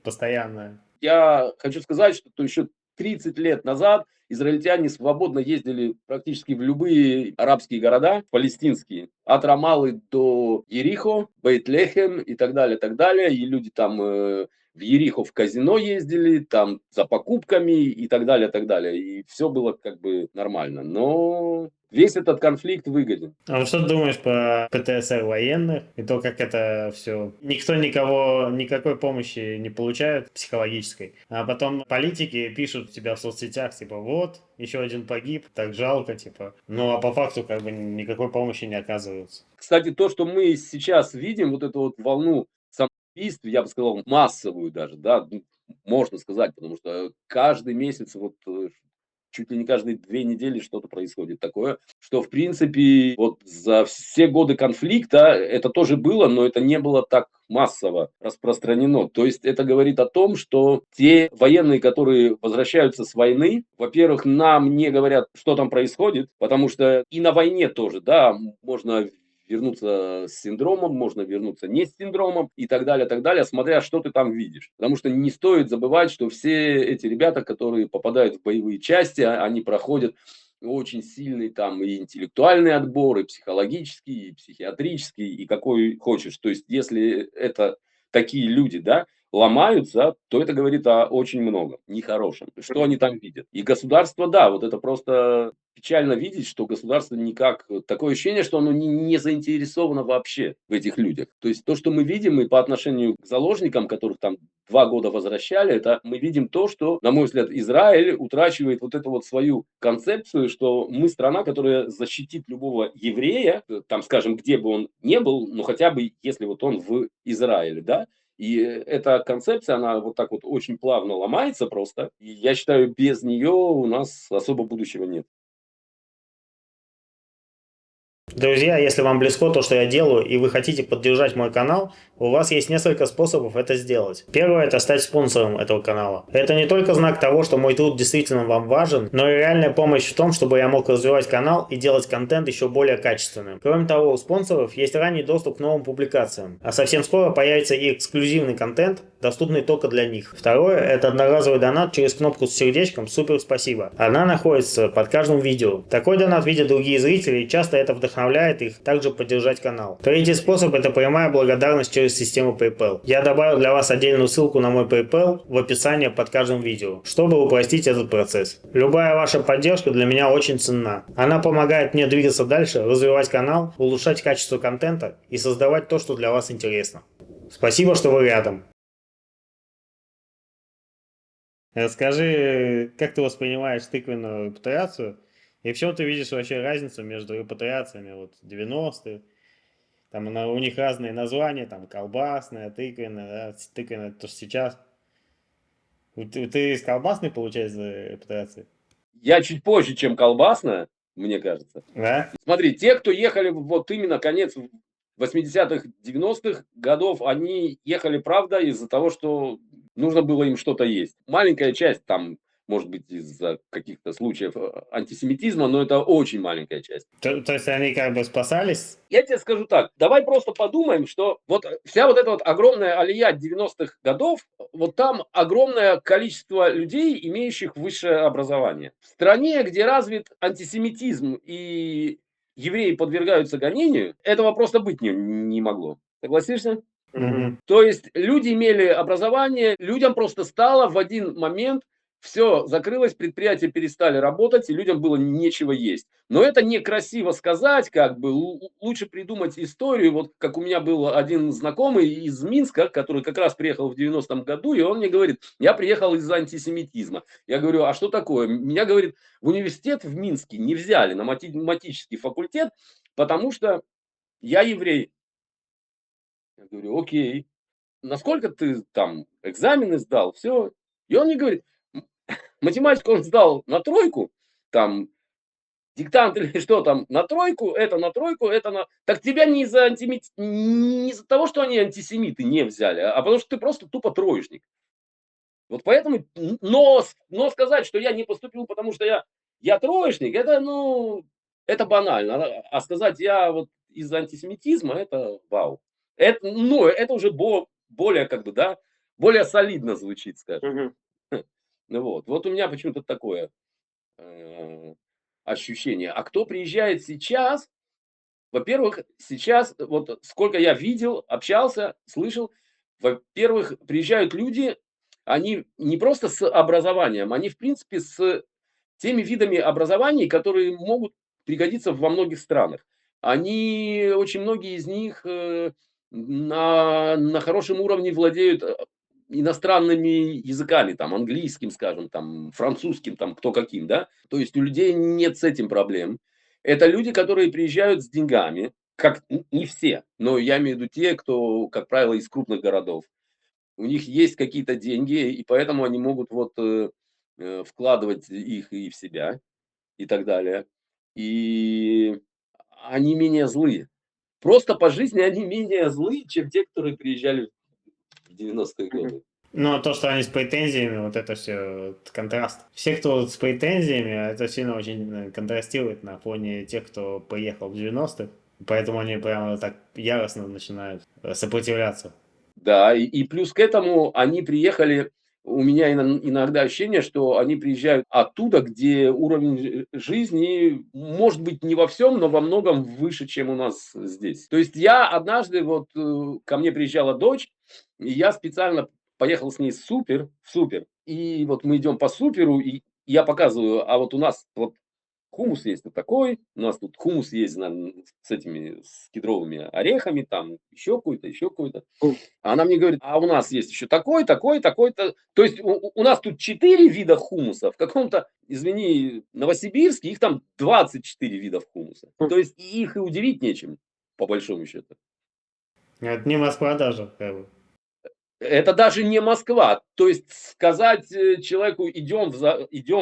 S2: постоянная.
S1: Я хочу сказать, что еще 30 лет назад израильтяне свободно ездили практически в любые арабские города, палестинские, от Рамалы до Ерихо, Бейт-Лехем и так далее, так далее. И люди там в Ерихо в казино ездили, там за покупками и так далее, так далее. И все было как бы нормально. Но весь этот конфликт выгоден.
S2: А вот что ты думаешь про ПТСР военных и то, как это все... Никто никого, никакой помощи не получает психологической. А потом политики пишут у тебя в соцсетях, типа, вот, еще один погиб, так жалко, типа. Ну, а по факту, как бы, никакой помощи не оказывается.
S1: Кстати, то, что мы сейчас видим, вот эту вот волну самоубийств, я бы сказал, массовую даже, да, можно сказать, потому что каждый месяц, вот чуть ли не каждые 2 недели что-то происходит такое, что, в принципе, вот за все годы конфликта это тоже было, но это не было так массово распространено. То есть это говорит о том, что те военные, которые возвращаются с войны, во-первых, нам не говорят, что там происходит, потому что и на войне тоже, да, можно вернуться с синдромом, можно вернуться не с синдромом и так далее, смотря что ты там видишь. Потому что не стоит забывать, что все эти ребята, которые попадают в боевые части, они проходят очень сильный там и интеллектуальный отбор, и психологический, и психиатрический, и какой хочешь. То есть, если это такие люди, да, ломаются, то это говорит о очень многом нехорошем. Что они там видят? И государство, да, вот это просто печально видеть, что государство никак... Такое ощущение, что оно не заинтересовано вообще в этих людях. То есть то, что мы видим, и по отношению к заложникам, которых там 2 года возвращали, это мы видим то, что, на мой взгляд, Израиль утрачивает вот эту вот свою концепцию, что мы страна, которая защитит любого еврея, там, скажем, где бы он не был, но хотя бы, если вот он в Израиле, да, и эта концепция, она вот так вот очень плавно ломается просто. И я считаю, без нее у нас особо будущего нет.
S2: Друзья, если вам близко то, что я делаю, и вы хотите поддержать мой канал, у вас есть несколько способов это сделать. Первое – это стать спонсором этого канала. Это не только знак того, что мой труд действительно вам важен, но и реальная помощь в том, чтобы я мог развивать канал и делать контент еще более качественным. Кроме того, у спонсоров есть ранний доступ к новым публикациям, а совсем скоро появится и эксклюзивный контент, доступный только для них. Второе – это одноразовый донат через кнопку с сердечком «Супер спасибо». Она находится под каждым видео. Такой донат видят другие зрители, и часто это вдохновляет их также поддержать канал. Третий способ – это прямая благодарность через систему PayPal. Я добавил для вас отдельную ссылку на мой PayPal в описании под каждым видео, чтобы упростить этот процесс. Любая ваша поддержка для меня очень ценна. Она помогает мне двигаться дальше, развивать канал, улучшать качество контента и создавать то, что для вас интересно. Спасибо, что вы рядом. Расскажи, как ты воспринимаешь тыквенную репатриацию и в чем ты видишь вообще разницу между репатриациями 90-х, там у них разные названия, там колбасная, тыквенная, да, тыквенная, это то, что сейчас. Ты из колбасной, получается, репатриации?
S1: Я чуть позже, чем колбасная, мне кажется.
S2: Да?
S1: Смотри, те, кто ехали вот именно конец 80-х, 90-х годов, они ехали, правда, из-за того, что нужно было им что-то есть. Маленькая часть там, может быть, из-за каких-то случаев антисемитизма, но это очень маленькая часть.
S2: То есть они как бы спасались?
S1: Я тебе скажу так, давай просто подумаем, что вот вся вот эта вот огромная алия 90-х годов, вот там огромное количество людей, имеющих высшее образование. В стране, где развит антисемитизм и евреи подвергаются гонению, этого просто быть не могло. Согласишься?
S2: Угу.
S1: То есть люди имели образование, людям просто стало в один момент все закрылось, предприятия перестали работать, и людям было нечего есть. Но это некрасиво сказать, как бы лучше придумать историю. Вот как у меня был один знакомый из Минска, который как раз приехал в 90-м году, и он мне говорит: я приехал из-за антисемитизма. Я говорю: а что такое? Меня, говорит, в университет в Минске не взяли на математический факультет, потому что я еврей. Я говорю: окей. Насколько ты там экзамены сдал, все. И он мне говорит, математику он сдал на тройку, там, диктант или что там, на тройку, это на... Так тебя не из-за того, что они антисемиты не взяли, а потому что ты просто тупо троечник. Вот поэтому, но сказать, что я не поступил, потому что я троечник, это, ну, это банально. А сказать, я вот из-за антисемитизма, это вау. Это, ну, это уже более, как бы, да, более солидно звучит, скажем. Ну вот у меня почему-то такое ощущение. А кто приезжает сейчас, во-первых, сейчас, вот сколько я видел, общался, слышал, во-первых, приезжают люди, они не просто с образованием, они, в принципе, с теми видами образований, которые могут пригодиться во многих странах. Они, очень многие из них на хорошем уровне владеют иностранными языками, там, английским, скажем, там, французским, там, кто каким, да. То есть у людей нет с этим проблем. Это люди, которые приезжают с деньгами, как не все, но я имею в виду те, кто, как правило, из крупных городов. У них есть какие-то деньги, и поэтому они могут вот вкладывать их и в себя, и так далее. И они менее злые. Просто по жизни они менее злые, чем те, которые приезжали в 90-е годы.
S2: Ну, то, что они с претензиями, вот это все, контраст. Все, кто с претензиями, это сильно очень контрастирует на фоне тех, кто приехал в 90-х. Поэтому они прямо так яростно начинают сопротивляться.
S1: Да, и плюс к этому они приехали, у меня иногда ощущение, что они приезжают оттуда, где уровень жизни, может быть, не во всем, но во многом выше, чем у нас здесь. То есть я однажды, вот ко мне приезжала дочь, и я специально поехал с ней в супер, и вот мы идем по суперу, и я показываю, а вот у нас вот хумус есть вот такой, у нас тут хумус есть с этими, с кедровыми орехами, там еще какой-то, еще какой-то. А она мне говорит, а у нас есть еще такой, такой, такой-то. То есть у нас тут 4 вида хумуса, в каком-то, извини, Новосибирске их там 24 вида хумуса. То есть их и удивить нечем, по большому счету.
S2: Это не Москва даже, как бы.
S1: Это даже не Москва. То есть сказать человеку: идем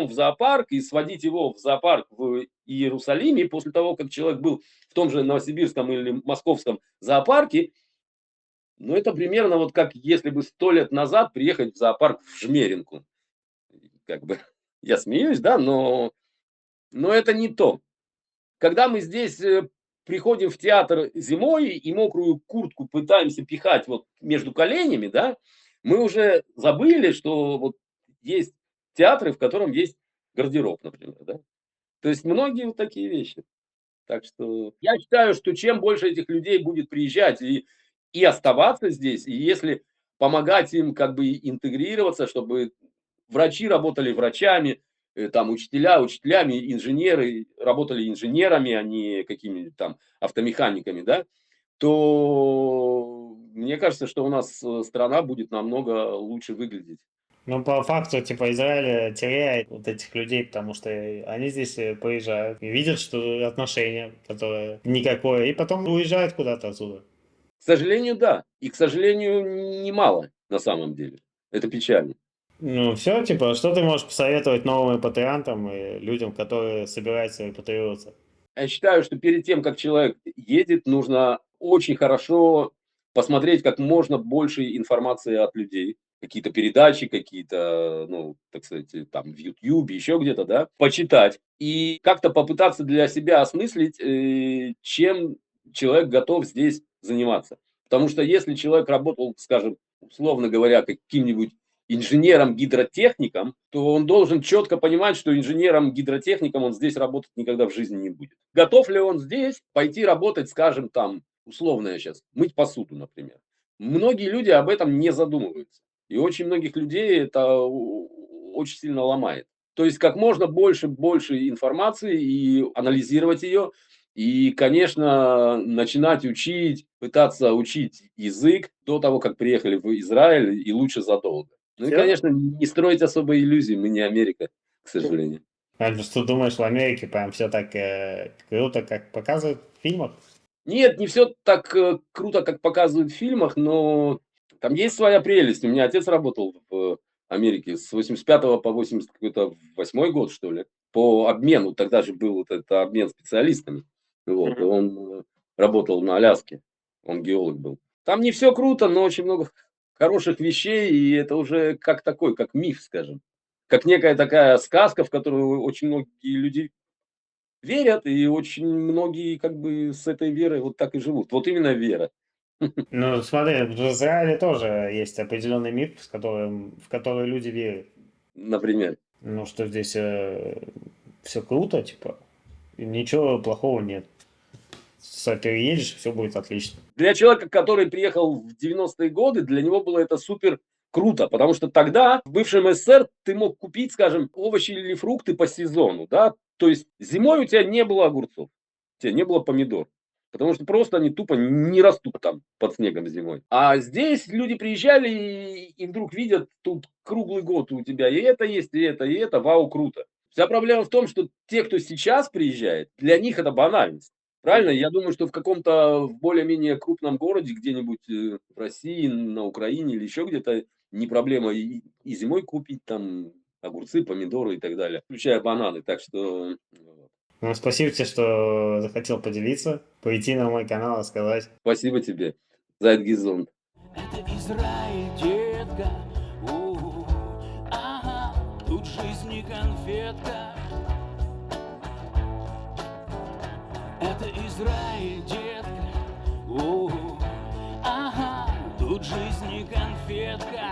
S1: в зоопарк, и сводить его в зоопарк в Иерусалиме после того, как человек был в том же новосибирском или московском зоопарке, ну, это примерно вот как если бы 100 лет назад приехать в зоопарк в Жмеринку. Как бы я смеюсь, да, но это не то. Когда мы здесь приходим в театр зимой и мокрую куртку пытаемся пихать вот между коленями, да, мы уже забыли, что вот есть театры, в котором есть гардероб, например, да. То есть многие вот такие вещи. Так что я считаю, что чем больше этих людей будет приезжать и оставаться здесь, и если помогать им как бы интегрироваться, чтобы врачи работали врачами, там учителя учителями, инженеры работали инженерами, а не какими-нибудь там автомеханиками, да, то мне кажется, что у нас страна будет намного лучше выглядеть.
S2: Ну, по факту, типа, Израиль теряет вот этих людей, потому что они здесь поезжают и видят, что отношения, которое никакое, и потом уезжают куда-то отсюда.
S1: К сожалению, да. И, к сожалению, немало на самом деле. Это печально.
S2: Ну, все, типа, что ты можешь посоветовать новым репатриантам и людям, которые собираются репатриироваться?
S1: Я считаю, что перед тем, как человек едет, нужно очень хорошо посмотреть как можно больше информации от людей. Какие-то передачи, какие-то, ну, так сказать, там в "Ютьюбе", еще где-то, да, почитать. И как-то попытаться для себя осмыслить, чем человек готов здесь заниматься. Потому что если человек работал, скажем, условно говоря, каким-нибудь инженером-гидротехником, то он должен четко понимать, что инженером-гидротехником он здесь работать никогда в жизни не будет. Готов ли он здесь пойти работать, скажем, там, условно я сейчас, мыть посуду, например. Многие люди об этом не задумываются. И очень многих людей это очень сильно ломает. То есть как можно больше информации и анализировать ее. И, конечно, начинать учить, пытаться учить язык до того, как приехали в Израиль, и лучше задолго. Ну и,
S2: Все?
S1: конечно, не строить особо иллюзий, мы не Америка, к сожалению.
S2: А что думаешь, в Америке прям все так круто, как показывают в фильмах?
S1: Нет, не все так круто, как показывают в фильмах, но там есть своя прелесть. У меня отец работал в Америке с 85 по 88 год, что ли, по обмену. Тогда же был вот этот обмен специалистами. Вот, и
S2: Мгм.
S1: он работал на Аляске, он геолог был. Там не все круто, но очень много хороших вещей, и это уже как такой, как миф, скажем. Как некая такая сказка, в которую очень многие люди верят, и очень многие как бы с этой верой вот так и живут. Вот именно вера,
S2: Ну, смотри, в Израиле тоже есть определенный миф, в который люди верят.
S1: например.
S2: Ну, что здесь все круто, типа, и ничего плохого нет. Переедешь, все будет отлично.
S1: Для человека, который приехал в 90-е годы, для него было это супер круто, потому что тогда в бывшем СССР ты мог купить, скажем, овощи или фрукты по сезону, да, то есть зимой у тебя не было огурцов, у тебя не было помидор, потому что просто они тупо не растут там под снегом зимой. А здесь люди приезжали и вдруг видят тут круглый год у тебя и это есть, и это, вау, круто. Вся проблема в том, что те, кто сейчас приезжает, для них это банальность. Правильно? Я думаю, что в каком-то в более-менее крупном городе, где-нибудь в России, на Украине или еще где-то, не проблема и зимой купить там огурцы, помидоры и так далее, включая бананы. Так что вот.
S2: Ну, спасибо тебе, что захотел поделиться, прийти на мой канал и сказать.
S1: Спасибо тебе за этот гизон.
S3: Это Израиль, детка. У-у-у. Ага, тут жизнь не конфетка. Это Израиль, детка. У-у-у. Ага, тут жизнь не конфетка.